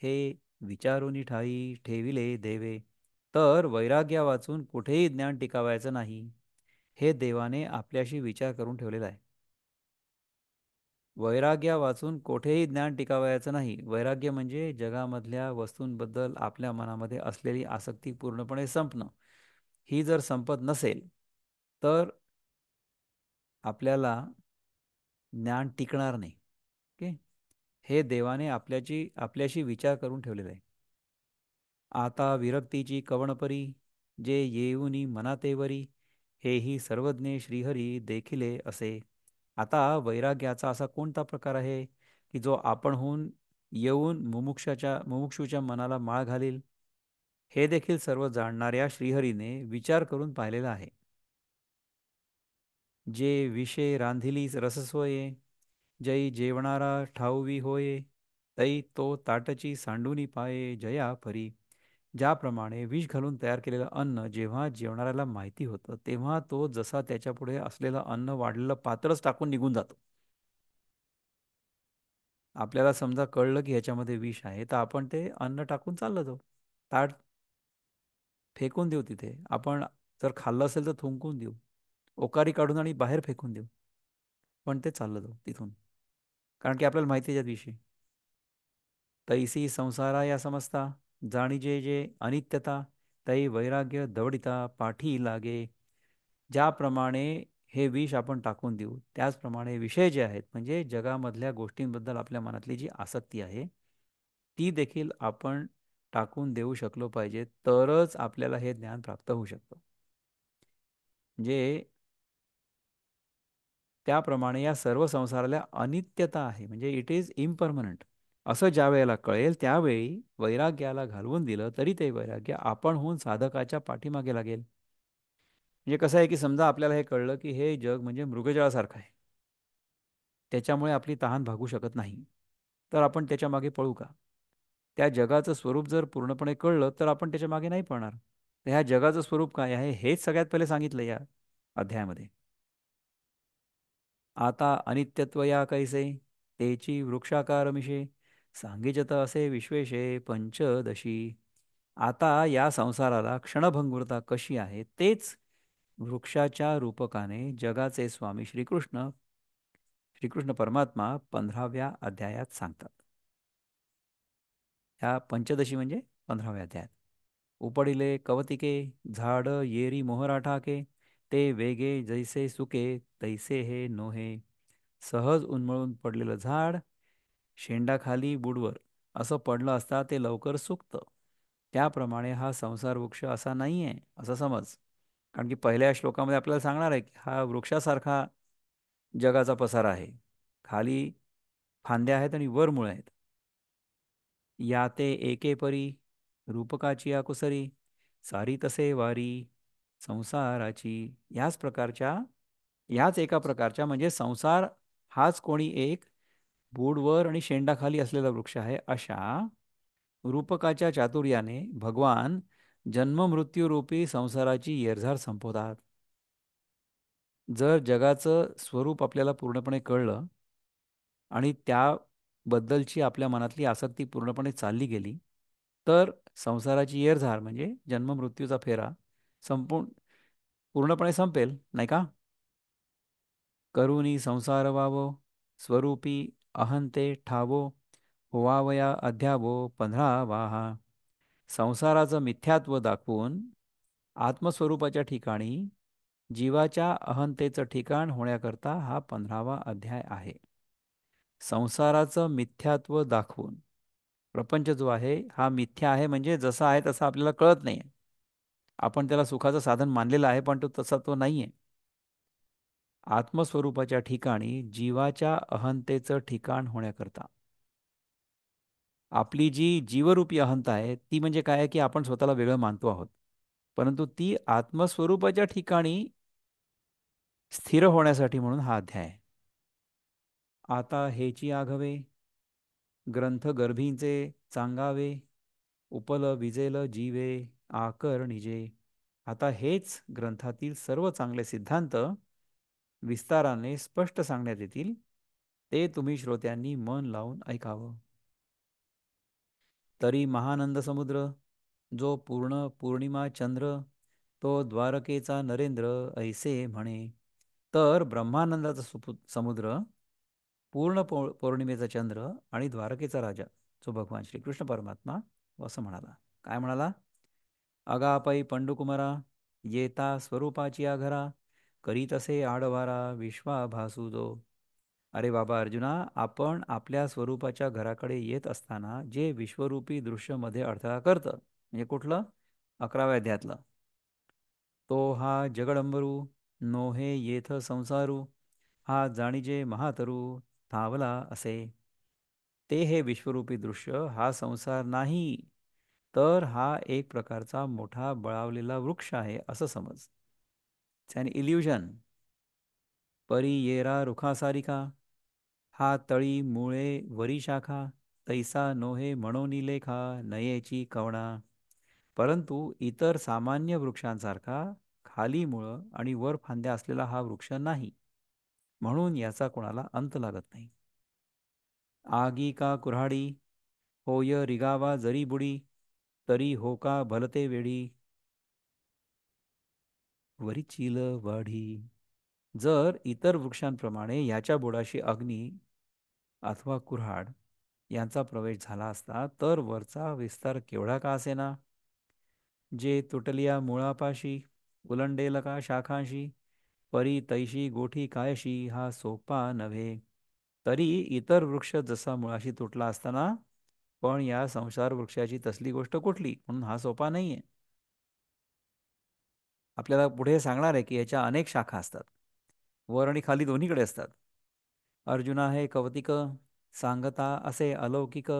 हे विचारून ठाई ठेविले देवे. तर वैराग्या वाचून कुठेही ज्ञान टिकावायचं नाही, हे देवाने आपल्याशी विचार करून ठेवलेला आहे. वैराग्या वाचून कोठेही ज्ञान टिकावायचं नाही. वैराग्य म्हणजे जगामधल्या वस्तूंबद्दल आपल्या मनामध्ये असलेली आसक्ती पूर्णपणे संपणं. ही जर संपत नसेल, तर आपल्याला ज्ञान टिकणार नाही. ओके. हे देवाने आपल्याशी विचार करून ठेवलेलं आहे. आता विरक्तीची कवणपरी, जे येऊनी मनातेवरी, हेही सर्वज्ञ श्रीहरी देखिले असे. आता वैराग्याचा असा कोणता प्रकार आहे की जो आपणहून येऊन मुमुक्षूच्या मनाला माळ घालील? हे देखील सर्व जाणणाऱ्या श्रीहरीने विचार करून पाहिलेला आहे. जे विषय रांधिली रससोये, जै जेवणारा ठाऊवी होये, तै तो ताटची सांडूनी पाये जया परी. ज्याप्रमाणे विष घालून तयार केलेलं अन्न जेव्हा जेवणाऱ्याला माहिती होतं, तेव्हा तो जसा त्याच्यापुढे असलेलं अन्न वाढलेलं पात्रच टाकून निघून जातो. आपल्याला समजा कळलं की ह्याच्यामध्ये विष आहे, तर आपण ते अन्न टाकून चाललं जाऊ. ताट फेकून देऊ तिथे. आपण जर खाल्लं असेल तर थुंकून देऊ. ओकारी काढून आणि बाहेर फेकून देऊ. पण ते चाललं जाऊ तिथून. कारण की आपल्याला माहिती आहे त्यात विषय. तैसी संसारा या समजता, जाणीजे जे अनित्यता, तै वैराग्य दवडिता पाठी लागे. ज्याप्रमाणे हे विष आपण टाकून देऊ, त्याचप्रमाणे विषय जे आहेत म्हणजे जगामधल्या गोष्टींबद्दल आपल्या मनातली जी आसक्ती आहे, ती देखील आपण टाकून देऊ शकलो पाहिजे, तरच आपल्याला हे ज्ञान प्राप्त होऊ शकतं. म्हणजे त्याप्रमाणे या सर्व संसाराला अनित्यता आहे, म्हणजे इट इज इम्परमनंट. असं ज्या वेळेला कळेल त्यावेळी वैराग्याला घालवून दिलं तरी ते वैराग्य आपणहून साधकाच्या पाठीमागे लागेल. म्हणजे कसं आहे की समजा आपल्याला हे कळलं की हे जग म्हणजे मृगजळासारखं आहे, त्याच्यामुळे आपली तहान भागू शकत नाही, तर आपण त्याच्या मागे पळू का? त्या जगाचं स्वरूप जर पूर्णपणे कळलं तर आपण त्याच्या मागे नाही पळणार. तर ह्या जगाचं स्वरूप काय आहे हेच सगळ्यात पहिले सांगितलं या अध्यायामध्ये. आता अनित्यत्व या कैसे, तेची वृक्षाकार मिशे, सांगिजत असे विश्वेशे पंचदशी. आता या संसाराला क्षणभंगुरता कशी आहे तेच वृक्षाच्या रूपकाने जगाचे स्वामी श्रीकृष्ण परमात्मा 15व्या अध्यायात सांगतात. ह्या पंचदशी म्हणजे 15व्या अध्यायात. उपडिले कवतिके, झाड येरी मोहरा ठाके, ते वेगे जैसे सुके, तैसे हे नोहे. सहज उन्मळून पडलेलं झाड शेंडाखाली बुडवर असं पडलं असता ते लवकर सुकतं. त्याप्रमाणे हा संसार वृक्ष असा नाही आहे असं समज. कारण की पहिल्या श्लोकामध्ये आपल्याला सांगणार आहे की हा वृक्षासारखा जगाचा पसारा आहे. खाली फांद्या आहेत आणि वर मुळं आहेत. या ते एके परी, रूपकाची आकुसरी, सारी तसे वारी संसाराची. याच एका प्रकारच्या म्हणजे संसार हाच कोणी एक बुडवर आणि शेंडाखाली असलेला वृक्ष आहे, अशा रूपकाच्या चातुर्याने भगवान जन्ममृत्यूरूपी संसाराची येरझार संपवतात. जर जगाचं स्वरूप आपल्याला पूर्णपणे कळलं आणि त्याबद्दलची आपल्या मनातली आसक्ती पूर्णपणे चालली गेली, तर संसाराची येरझार म्हणजे जन्ममृत्यूचा फेरा संपूर्ण पूर्णपणे संपेल, नाही का? करुणी संसार वावो, स्वरूपी अहंते ठावो, होवावया अध्यावो 15वा हा. संसाराचं मिथ्यात्व दाखवून आत्मस्वरूपाच्या ठिकाणी जीवाच्या अहंतेचं ठिकाण होण्याकरता हा 15वा अध्याय आहे. संसाराचं मिथ्यात्व दाखवून, प्रपंच जो आहे हा मिथ्या आहे म्हणजे जसा आहे तसा आपल्याला कळत नाही. आपण त्याला सुखाचं साधन मानलेलं आहे, पण तो तसा तो नाही आहे. आत्मस्वरूपाच्या ठिकाणी जीवाच्या अहंतेचं ठिकाण होण्याकरता आपली जी जीवरूपी अहंता आहे ती म्हणजे काय आहे की आपण स्वतःला वेगळं मानतो आहोत. परंतु ती आत्मस्वरूपाच्या ठिकाणी स्थिर होण्यासाठी म्हणून हा अध्याय आहे. आता हेची आघवे ग्रंथ गर्भींचे चांगावे उपल विजेल जीवे आकर निजे. आता हेच ग्रंथातील सर्व चांगले सिद्धांत विस्ताराने स्पष्ट सांगण्यात येतील, ते तुम्ही श्रोत्यांनी मन लावून ऐकावं. तरी महानंद समुद्र जो पूर्ण पौर्णिमा चंद्र, तो द्वारकेचा नरेंद्र ऐसे म्हणे. तर ब्रह्मानंदाचा समुद्र, पूर्ण पौर्णिमेचा चंद्र आणि द्वारकेचा राजा जो भगवान श्रीकृष्ण परमात्मा असं म्हणाला. काय म्हणाला? अगापाई पंडुकुमारा येता स्वरूपाची आघरा, करीत असे आडवारा विश्वाभासू जो. अरे बाबा अर्जुना, आपण आपल्या स्वरूपाच्या घराकडे येत असताना जे विश्वरूपी दृश्य मध्ये अडथळा करतं, म्हणजे कुठलं? 11व्या अध्यायातलं. तो हा जगडंबरू नोहे येथ संसारू, हा जाणीजे महातरू थांबला असे. ते हे विश्वरूपी दृश्य हा संसार नाही, तर हा एक प्रकारचा मोठा बळावलेला वृक्ष आहे असं समज. It's an illusion. परी येरा रुखासारिका, हा तळी मुळे वरी शाखा, तैसा नोहे म्हणोनी लेखा नयेची कवणा. परंतु इतर सामान्य वृक्षांसारखा खाली मुळं आणि वर फांद्या असलेला हा वृक्ष नाही, म्हणून याचा कोणाला अंत लागत नाही. आगी का कुऱ्हाडी होय रिगावा जरी बुडी, तरी हो का भलते वेडी वरी चील वाढी. जर इतर वृक्षांप्रमाणे याच्या बुडाशी अग्नी अथवा कुऱ्हाड यांचा प्रवेश झाला असता तर वरचा विस्तार केवढा का असेना. जे तुटलिया मुळापाशी उलंडेल का शाखांशी, परी तैशी गोठी कायशी हा सोपा नव्हे. तरी इतर वृक्ष जसा मुळाशी तुटला असताना, पण या संसार वृक्षाची तसली गोष्ट कुठली, म्हणून हा सोपा नाहीये. आपल्याला पुढे सांगणार आहे की याच्या अनेक शाखा असतात, वर आणि खाली दोन्हीकडे असतात. अर्जुना हे कवतिक सांगता असे अलौकिक,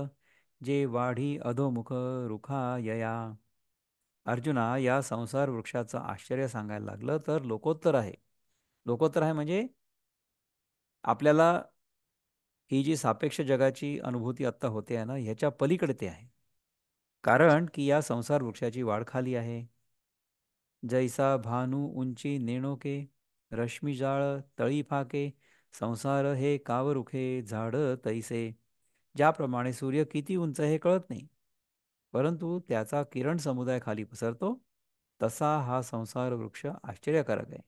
जे वाढी अधोमुख रुखा यया. अर्जुना, या संसार वृक्षाचं आश्चर्य सांगायला लागलं तर लोकोत्तर आहे. लोकोत्तर आहे म्हणजे आपल्याला ही जी सापेक्ष जगाची अनुभूती आत्ता होते आहे ना, ह्याच्या पलीकडे ते आहे. कारण की या संसार वृक्षाची वाढ खाली आहे. जैसा भानू उंची नेणोके, रश्मी जाळ तळी फाके, संसार हे कावरुखे झाड तैसे. ज्याप्रमाणे सूर्य किती उंच हे कळत नाही, परंतु त्याचा किरण समुदाय खाली पसरतो, तसा हा संसार वृक्ष आश्चर्यकारक आहे.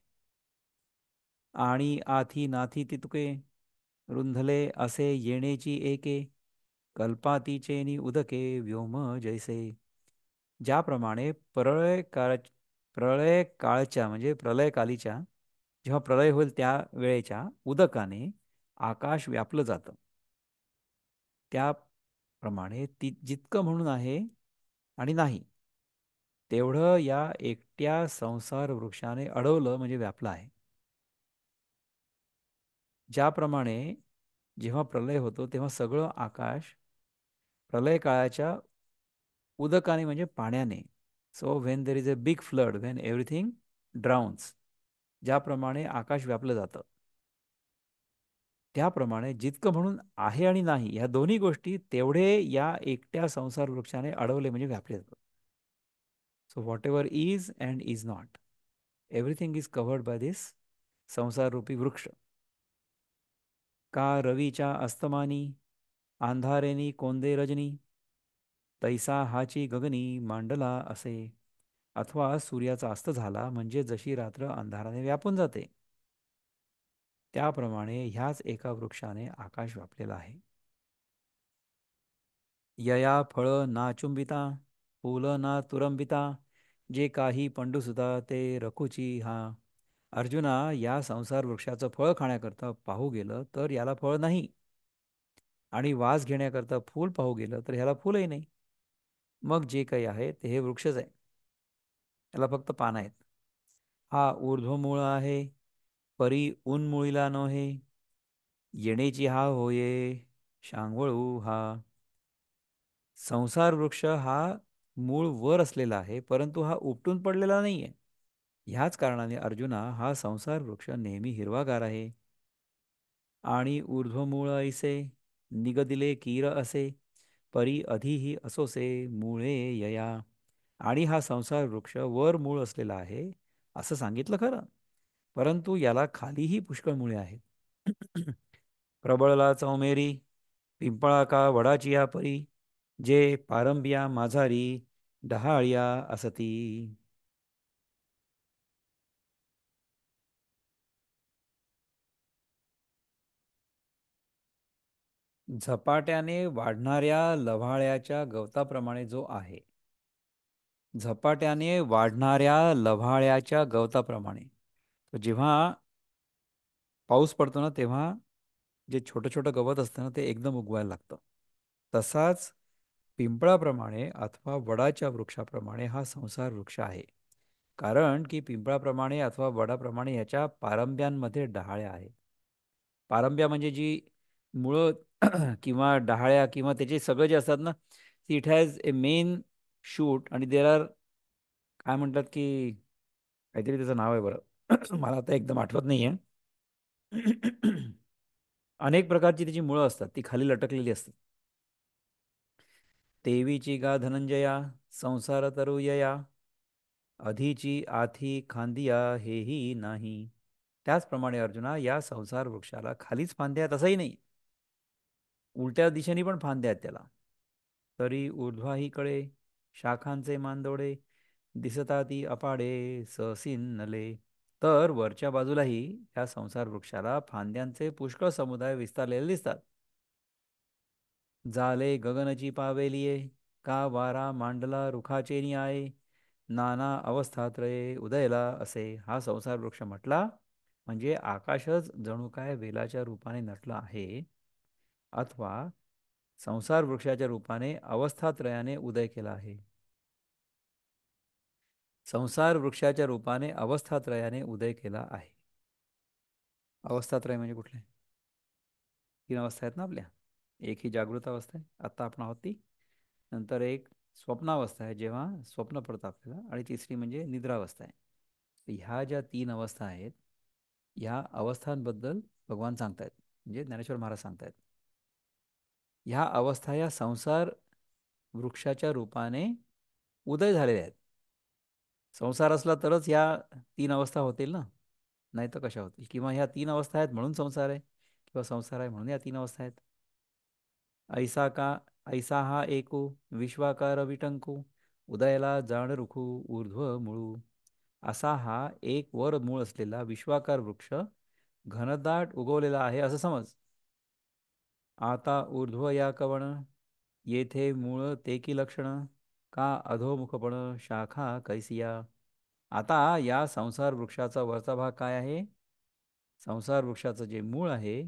आणि आथी नाथी तितुके, रुंधले असे येणेची एके, कल्पातीचेनी उदके व्योम जैसे. ज्याप्रमाणे प्रळय काळच्या म्हणजे प्रलयकालीच्या, जेव्हा प्रलय होईल त्या वेळेच्या उदकाने आकाश व्यापलं जातं, त्याप्रमाणे ती जितकं म्हणून आहे आणि नाही तेवढं या एकट्या संसार वृक्षाने अडवलं म्हणजे व्यापलं आहे. ज्याप्रमाणे जेव्हा प्रलय होतो तेव्हा सगळं आकाश प्रलय काळाच्या उदकाने म्हणजे पाण्याने, so when there is a big flood, when everything drowns, ज्याप्रमाणे आकाश व्यापलं जातं, त्याप्रमाणे जितकं म्हणून आहे आणि नाही ह्या दोन्ही गोष्टी तेवढे या एकट्या संसार वृक्षाने अडवले म्हणजे व्यापले जातात. So whatever is and is not, everything is covered by this संसार रूपी वृक्ष. का रवीच्या अस्तमानी अंधारेनी कोंदे रजनी, तैसा हाची गगनी मांडला असे. अथवा सूर्याचा अस्त झाला म्हणजे जशी रात्र अंधाराने व्यापून जाते, त्याप्रमाणे ह्याच एका वृक्षाने आकाश व्यापलेला आहे. यया फळ ना चुंबिता, फुल ना तुरंबिता, जे काही पंडुसुता ते रखुची हा. अर्जुना, या संसार वृक्षाचं फळ खाण्याकरता पाहू गेलं तर याला फळ नाही, आणि वास घेण्याकरता फूल पाहू गेलं तर ह्याला फुलही नाही. मग जे काही आहे ते हे वृक्षच आहे, याला फक्त पानं आहेत. हा ऊर्ध्वमूळ आहे, परी उन्मुळीला नव्हे, येणेची हा होये शांगवळू हा. संसार वृक्ष हा मूळ वर असलेला आहे, परंतु हा उपटून पडलेला नाहीये. ह्याच कारणाने अर्जुना, हा संसार वृक्ष नेहमी हिरवागार आहे. आणि ऊर्ध्वमूळ ऐसे निगदिले कीर असे, परी अधिही असोसे मुळे यया. आणि हा संसार वृक्ष वर मूळ असलेला आहे असं सांगितलं खरं, परंतु याला खालीही पुष्कळ मुळे आहेत. प्रबळला चौमेरी, पिंपळा का वडाची या परी, जे पारंबिया माझारी डहाळ्या असती. झपाट्याने वाढणाऱ्या लव्हाळ्याच्या गवताप्रमाणे जो आहे. झपाट्याने वाढणाऱ्या लव्हाळ्याच्या गवताप्रमाणे. तर जेव्हा पाऊस पडतो ना, तेव्हा जे छोटं छोटं गवत असतं ना, ते एकदम उगवायला लागतं. तसाच पिंपळाप्रमाणे अथवा वडाच्या वृक्षाप्रमाणे हा संसार वृक्ष आहे. कारण की पिंपळाप्रमाणे अथवा वडाप्रमाणे याच्या पारंब्यांमध्ये डहाळ्या आहेत. पारंब्या म्हणजे जी मुळं किंवा डहाळ्या किंवा त्याचे सगळं जे असतात ना, it has a main shoot, आणि देर आर, काय म्हणतात की, काहीतरी त्याचं नाव आहे बरं. मला आता एकदम आठवत नाहीये. अनेक प्रकारची त्याची मुळं असतात, ती खाली लटकलेली असतात. देवीची गा धनंजया, संसार तरुयया, अधीची आथी खांदिया हेही नाही. त्याचप्रमाणे अर्जुना, या संसार वृक्षाला खालीच फांद्या आहेत असंही नाही, उलट्या दिशेने पण फांद्या आहेत त्याला. तरी ऊर्ध्वाही कळे शाखांचे मांदोडे, दिसता ती अपाडे सहसीन नले. तर वरच्या बाजूलाही या संसार वृक्षाला फांद्यांचे पुष्कळ समुदाय विस्तारलेले दिसतात. झाले गगनची पावेलिये, का वारा मांडला रुखाचे न्याय, नाना अवस्थात्रये उदयला असे. हा संसार वृक्ष म्हटला म्हणजे आकाशच जणू काय वेलाच्या रूपाने नटलं आहे, अथवा संसार वृक्षाच्या रूपाने अवस्थात्रयाने उदय केला आहे. संसार वृक्षाच्या रूपाने अवस्थात्रयाने उदय केला आहे. अवस्थात्रय म्हणजे कुठले? तीन अवस्था आहेत ना आपल्या. एक ही जागृत अवस्था आहे, आता आपण आहोत ती. नंतर एक स्वप्नावस्था आहे, जेव्हा स्वप्न पडतं आपल्याला. आणि तिसरी म्हणजे निद्रावस्था आहे. तर ह्या ज्या तीन अवस्था आहेत, ह्या अवस्थांबद्दल भगवान सांगतायत, म्हणजे ज्ञानेश्वर महाराज सांगतायत. ह्या अवस्था या संसार वृक्षाच्या रूपाने उदय झालेल्या आहेत. संसार असला तरच ह्या तीन अवस्था होतील ना, नाही तर कशा होतील? किंवा ह्या तीन अवस्था आहेत म्हणून संसार आहे, किंवा संसार आहे म्हणून या तीन अवस्था आहेत. ऐसा का, ऐसा हा एकू विश्वाकार विटंकू, उदयाला जाण रुखू ऊर्ध्व मुळू. असा हा एक वर मूळ असलेला विश्वाकार वृक्ष घनदाट उगवलेला आहे असं समज. आता ऊर्ध्व या कवण, येथे मूळ ते की लक्षण, का अधोमुखपण शाखा कैसिया. आता या संसार वृक्षाचा वरचा भाग काय आहे? संसार वृक्षाचं जे मूळ आहे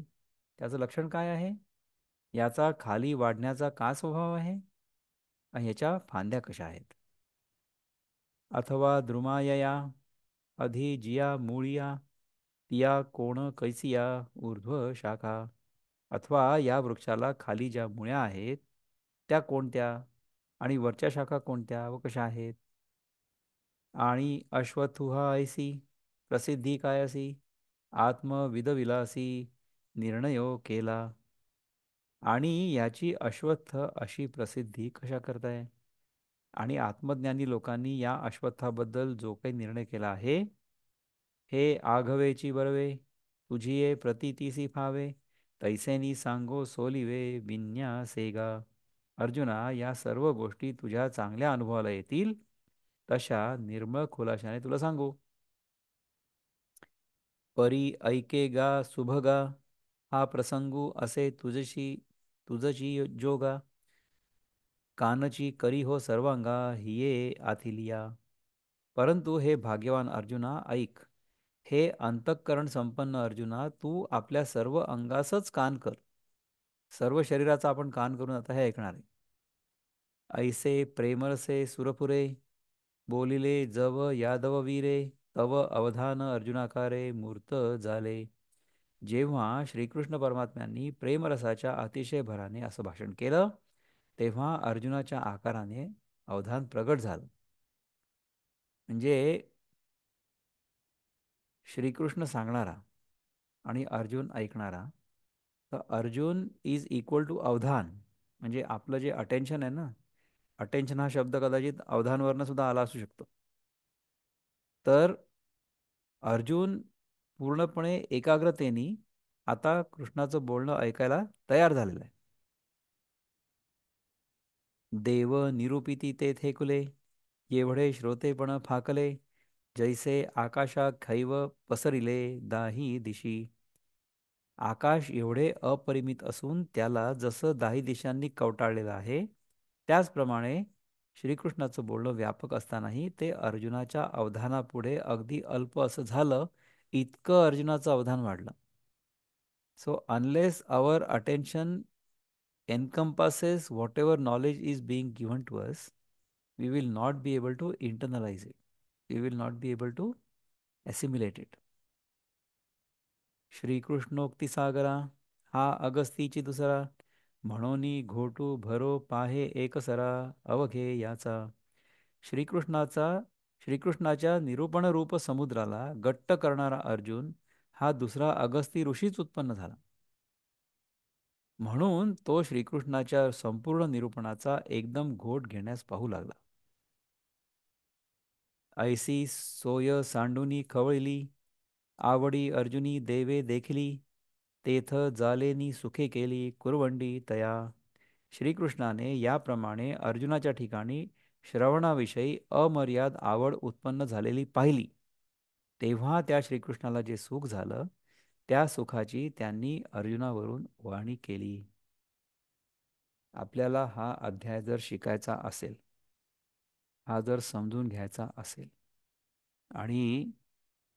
त्याचं लक्षण काय आहे? याचा खाली वाढण्याचा का स्वभाव आहे? आणि याच्या फांद्या कशा आहेत? अथवा द्रुमायया अधिजिया मूळिया, तिया कोण कैसिया ऊर्ध्व शाखा. अथवा या वृक्षाला खाली ज्या मुळ्या आहेत त्या कोणत्या, आणि वरच्या शाखा कोणत्या व कशा आहेत? आणि अश्वत्थुहा ऐसी प्रसिद्धी काय असी, आत्मविदविलासी निर्णयो केला. आणि याची अश्वत्थ अशी प्रसिद्धी कशा करताय? आणि आत्मज्ञानी लोकांनी या अश्वत्थाबद्दल जो काही निर्णय केला आहे, हे आघवेची बरवे, तुझी ये प्रतितीसी फावे, तैसेनी सांगो सोलिवे विन्यासेगा. अर्जुना, या सर्व गोष्टी तुझ्या चांगल्या अनुभवाला येतील तशा निर्मळ खुलाशाने तुला सांगू. परी ऐकेगा सुभगा, हा प्रसंगू असे तुझशी तुझची जोगा. कानची करी हो सर्वांगा हिये आथिलिया. परंतु हे भाग्यवान अर्जुना ऐक, हे अंतःकरण संपन्न अर्जुना, तू आपल्या सर्व अंगासच कान कर. सर्व शरीराचा आपण कान करून आता हे ऐकणार आहे. ऐसे प्रेमरसे सुरपुरे, बोलिले जव यादव वीरे, तव अवधान अर्जुनाकारे मूर्त झाले. जेव्हा श्रीकृष्ण परमात्म्यांनी प्रेमरसाच्या अतिशय भराने असं भाषण केलं, तेव्हा अर्जुनाच्या आकाराने अवधान प्रगट झालं. म्हणजे श्रीकृष्ण सांगणारा आणि अर्जुन ऐकणारा, तर अर्जुन इज इक्वल टू अवधान. म्हणजे आपलं जे अटेन्शन आहे ना, अटेन्शन हा शब्द कदाचित अवधानवरनं सुद्धा आला असू शकतो. तर अर्जुन पूर्णपणे एकाग्रतेने आता कृष्णाचं बोलणं ऐकायला तयार झालेला आहे. देव निरूपिती तेथे कुले, एवढे श्रोतेपण फाकले, जैसे आकाशा खैव पसरिले दाही दिशी. आकाश एवढे अपरिमित असून त्याला जसं दाही दिशांनी कवटाळलेलं आहे, त्याचप्रमाणे श्रीकृष्णाचं बोलणं व्यापक असतानाही ते अर्जुनाच्या अवधानापुढे अगदी अल्प असं झालं, इतकं अर्जुनाचं अवधान वाढलं. So, unless our attention encompasses whatever knowledge is being given to us, we will not be able to internalize it. We will not be able to assimilate it. श्रीकृष्णोक्ती सागरा हा अगस्तीची दुसरा, म्हणोनी घोटू भरो पाहे एकसरा अवघे याचा. श्रीकृष्णाचा श्रीकृष्णाच्या निरूपण रूप समुद्राला गट्ट करणारा अर्जुन हा दुसरा अगस्ती ऋषीच उत्पन्न झाला. म्हणून तो श्रीकृष्णाच्या संपूर्ण निरूपणाचा एकदम घोट घेण्यास पाहू लागला. ऐसी सोय सांडूनी खवळली, आवडी अर्जुनी देवे देखली, तेथ जालेनी सुखे केली कुरवंडी तया. श्रीकृष्णाने याप्रमाणे अर्जुनाच्या ठिकाणी श्रवणाविषयी अमर्याद आवड उत्पन्न झालेली पाहिली. तेव्हा त्या श्रीकृष्णाला जे सुख झालं, त्या सुखाची त्यांनी अर्जुनावरून वाणी केली. आपल्याला हा अध्याय जर शिकायचा असेल, हा जर समजून घ्यायचा असेल आणि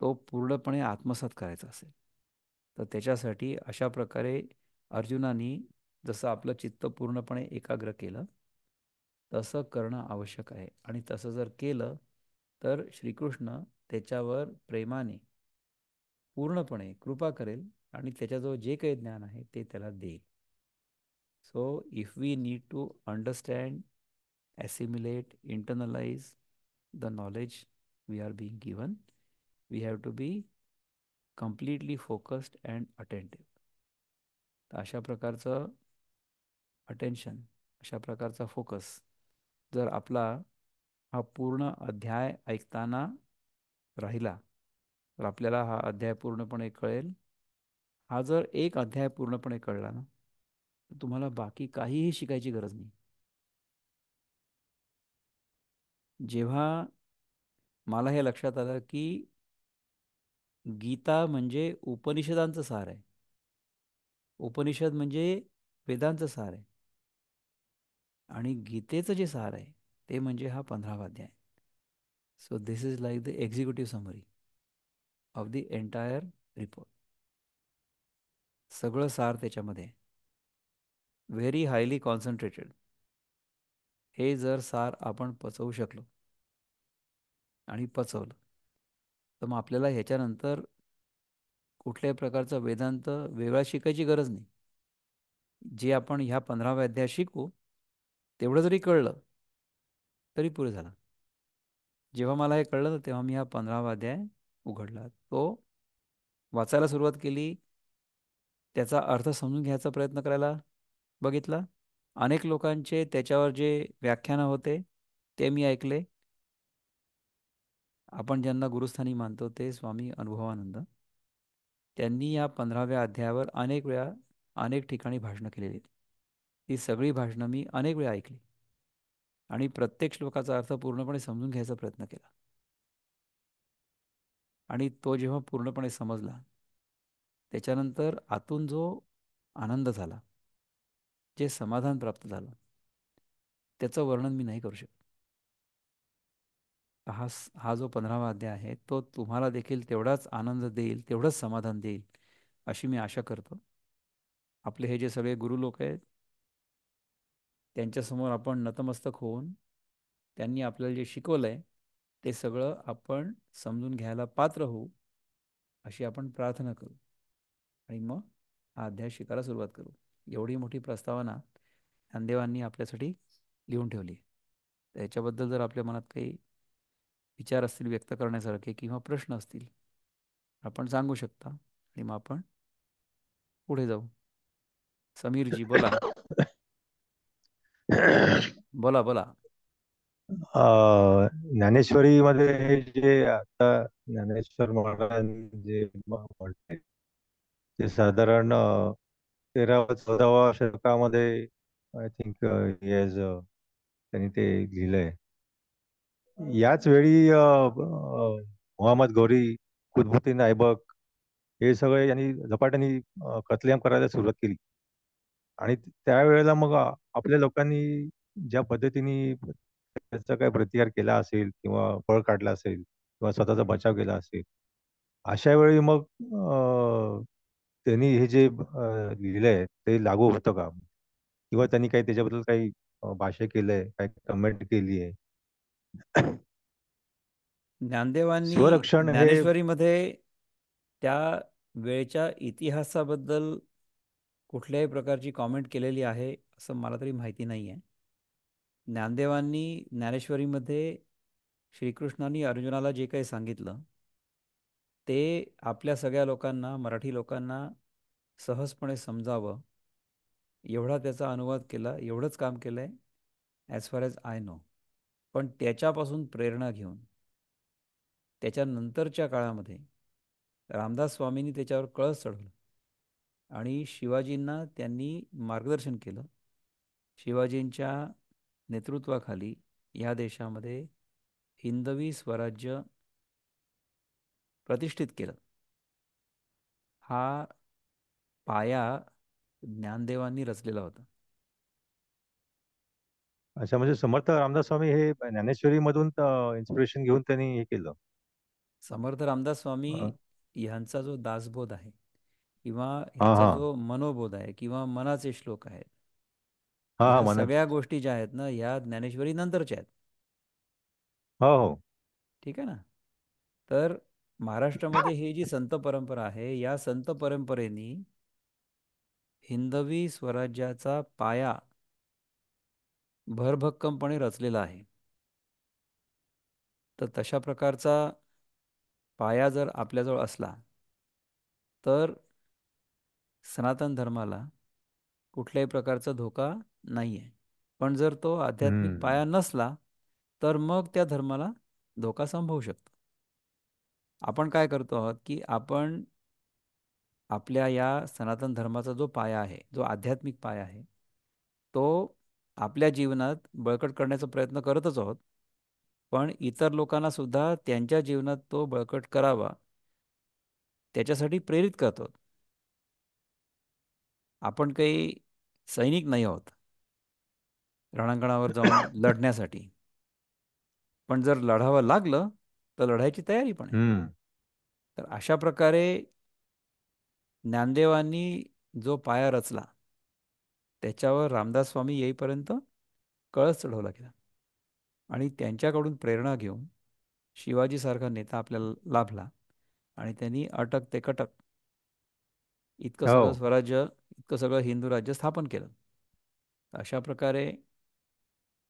तो पूर्णपणे आत्मसात करायचा असेल, तर त्याच्यासाठी अशा प्रकारे अर्जुनानी जसं आपलं चित्त पूर्णपणे एकाग्र केलं, तसं करणं आवश्यक आहे. आणि तसं जर केलं तर श्रीकृष्ण त्याच्यावर प्रेमाने पूर्णपणे कृपा करेल आणि त्याच्याजवळ जे काही ज्ञान आहे ते त्याला देईल. So, if we need to understand, assimilate, internalize the knowledge we are being given, we have to be completely focused and attentive. तर अशा प्रकारचं अटेन्शन, अशा प्रकारचा फोकस जर आपला हा पूर्ण अध्याय ऐकताना राहिला, तर आपल्याला हा अध्याय पूर्णपणे कळेल. हा जर एक अध्याय पूर्णपणे कळला ना, तर तुम्हाला बाकी काहीही शिकायची गरज नाही. जेव्हा मला हे लक्षात आलं की गीता म्हणजे उपनिषदांचं सार आहे. उपनिषद म्हणजे वेदांचं सार आहे. आणि गीतेचं जे सार आहे ते म्हणजे हा 15वा अध्याय. So this is like the executive summary of the entire report. सगळं सार त्याच्यामध्ये, व्हेरी हायली कॉन्सन्ट्रेटेड. हे जर सार आपण पचवू शकलो आणि पचवलं, तर मग आपल्याला ह्याच्यानंतर कुठल्याही प्रकारचा वेदांत वेगळा शिकायची गरज नाही. जे आपण ह्या 15व्या अध्याय शिकू तेवढं जरी कळलं तरी पुरे झालं. जेव्हा मला हे कळलं तेव्हा मी हा 15वा अध्याय उघडला, तो वाचायला सुरुवात केली, त्याचा अर्थ समजून घ्यायचा प्रयत्न करायला बघितला. अनेक लोकांचे त्याच्यावर जे व्याख्यानं होते ते मी ऐकले. आपण ज्यांना गुरुस्थानी मानतो ते स्वामी अनुभवानंद, त्यांनी या 15व्या अध्यायावर अनेक वेळा अनेक ठिकाणी भाषणं केलेली आहेत. ही सगळी भाषणं मी अनेक वेळा ऐकली आणि प्रत्येक श्लोकाचा अर्थ पूर्णपणे समजून घ्यायचा प्रयत्न केला. आणि तो जेव्हा पूर्णपणे समजला, त्याच्यानंतर आतून जो आनंद झाला, जे समाधान प्राप्त झालं, त्याचं वर्णन मी नाही करू शकत. हा जो 15वा अध्याय आहे तो तुम्हाला देखील तेवढाच आनंद देईल, तेवढंच समाधान देईल, अशी मी आशा करतो. आपले हे जे सगळे गुरु लोक आहेत, त्यांच्यासमोर आपण नतमस्तक होऊन त्यांनी आपल्याला जे शिकवलंय ते सगळं आपण समजून घ्यायला पात्र होऊ, अशी आपण प्रार्थना करू. आणि मग हा अध्याय शिकायला सुरुवात करू. एवढी मोठी प्रस्तावना ज्ञानदेवांनी आपल्यासाठी लिहून ठेवली. तर याच्याबद्दल जर आपल्या मनात काही विचार असतील व्यक्त करण्यासारखे किंवा प्रश्न असतील, आपण सांगू शकता आणि मग आपण पुढे जाऊ. समीरजी बोला. बोला बोला. ज्ञानेश्वरीमध्ये हे जे आता ज्ञानेश्वर महाराज जे म्हणते ते साधारण 13वा 14वा शतकामध्ये आय थिंक त्यांनी ते लिहिलंय. याच वेळी मोहम्मद घोरी, कुतुबुद्दीन ऐबक हे सगळे यांनी झपाट्याने कतलेआम करायला सुरुवात केली. आणि त्यावेळेला मग आपल्या लोकांनी ज्या पद्धतीने त्याचा काय प्रतिकार केला असेल किंवा पळ काढला असेल किंवा स्वतःचा बचाव केला असेल, अशा वेळी मग त्यांनी हे जे लिहिलंय ते लागू होतं का? किंवा त्यांनी काही त्याच्याबद्दल काही भाष्य केलंय, काही कमेंट केली आहे? ज्ञानदेवांनी स्वरक्षण हे ज्ञानेश्वरीमध्ये त्या वेळच्या इतिहासाबद्दल कुठल्याही प्रकारची कॉमेंट केलेली आहे असं मला तरी माहिती नाही आहे. ज्ञानदेवांनी ज्ञानेश्वरीमध्ये श्रीकृष्णाने अर्जुनाला जे काही सांगितलं ते आपल्या सगळ्या लोकांना, मराठी लोकांना सहजपणे समजावं एवढा त्याचा अनुवाद केला, एवढंच काम केलं आहे as far as I know. पण त्याच्यापासून प्रेरणा घेऊन त्याच्यानंतरच्या काळामध्ये रामदास स्वामींनी त्याच्यावर कळस चढवलं आणि शिवाजींना त्यांनी मार्गदर्शन केलं. शिवाजींच्या नेतृत्वाखाली या देशामध्ये हिंदवी स्वराज्य प्रतिष्ठित केलं. हा पाया ज्ञानदेवांनी रचलेला होता. अच्छा, म्हणजे समर्थ रामदास स्वामी हे ज्ञानेश्वरी मधून इन्स्पिरेशन घेऊन त्यांनी हे केलं. समर्थ रामदास स्वामी अ, ह्यांचा जो दासबोध आहे किंवा हा ह्यांचा हा जो मनोबोध आहे किंवा मनाचे श्लोक आहेत, हा हा ह्या म्हणत. सगळ्या गोष्टी ज्या आहेत ना ह्या ज्ञानेश्वरी नंतरच्या आहेत. हो हो. ठीक आहे ना. तर महाराष्ट्रामध्ये ही जी संत परंपरा आहे या संत परंपरेनी हिंदवी स्वराज्याचा पाया भरभक्कमपणे रचलेला आहे. तर तशा प्रकारचा पाया जर आपल्याजवळ असला तर सनातन धर्माला कुठल्याही प्रकारचा धोका नाही आहे. पण जर तो आध्यात्मिक हम्म. पाया नसला तर मग त्या धर्माला धोका संभवू शकतो. आपण काय करतो आहोत की आपण आपल्या या सनातन धर्माचा जो पाया आहे, जो आध्यात्मिक पाया आहे, तो आपल्या जीवनात बळकट करण्याचा प्रयत्न करतच आहोत. पण इतर लोकांना सुद्धा त्यांच्या जीवनात तो बळकट करावा त्याच्यासाठी प्रेरित करतो. आपण काही सैनिक नाही आहोत रणांगणावर जाऊन लढण्यासाठी. पण जर लढावं लागलं तर लढायची तयारी पण आहे. हम्म. तर अशा प्रकारे ज्ञानदेवांनी जो पाया रचला त्याच्यावर रामदास स्वामी येईपर्यंत कळस चढवला गेला आणि त्यांच्याकडून प्रेरणा घेऊन शिवाजीसारखा नेता आपल्याला लाभला आणि त्यांनी अटक ते कटक इतकं हो. सगळं स्वराज्य, इतकं सगळं हिंदू राज्य स्थापन केलं. अशा प्रकारे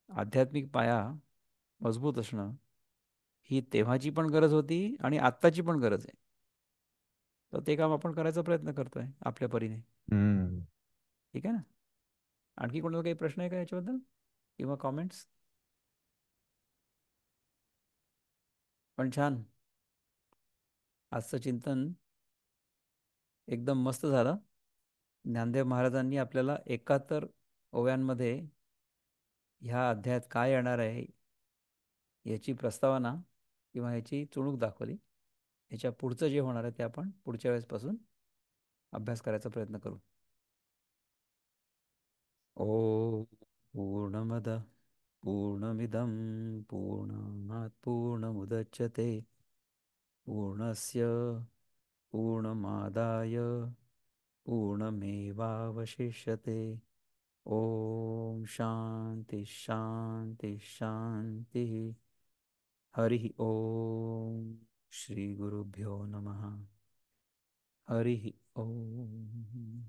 आध्यात्मिक पाया मजबूत असणं ही तेव्हाची पण गरज होती आणि आत्ताची पण गरज आहे. तर ते काम आपण करायचा प्रयत्न करतोय आपल्या परीने. हम्म. ठीक आहे ना. आणखी कोणाला काही प्रश्न आहे का याच्याबद्दल किंवा कॉमेंट्स? पण छान, आजचं चिंतन एकदम मस्त झालं. ज्ञानदेव महाराजांनी आपल्याला 71 ओव्यांमध्ये ह्या अध्यायात काय येणार आहे याची प्रस्तावना किंवा याची चुणूक दाखवली. याच्या पुढचं जे होणार आहे ते आपण पुढच्या वेळेसपासून अभ्यास करायचा प्रयत्न करू. ओ पूर्णमद पूर्णमिदं पूर्णात् पूर्णमुदच्यते पूर्णस्य पूर्णमादाय पूर्णमेवावशिष्यते। ॐ शान्ति शान्ति शान्तिः। हरिः ॐ। श्रीगुरुभ्यो नमः। हरिः ॐ।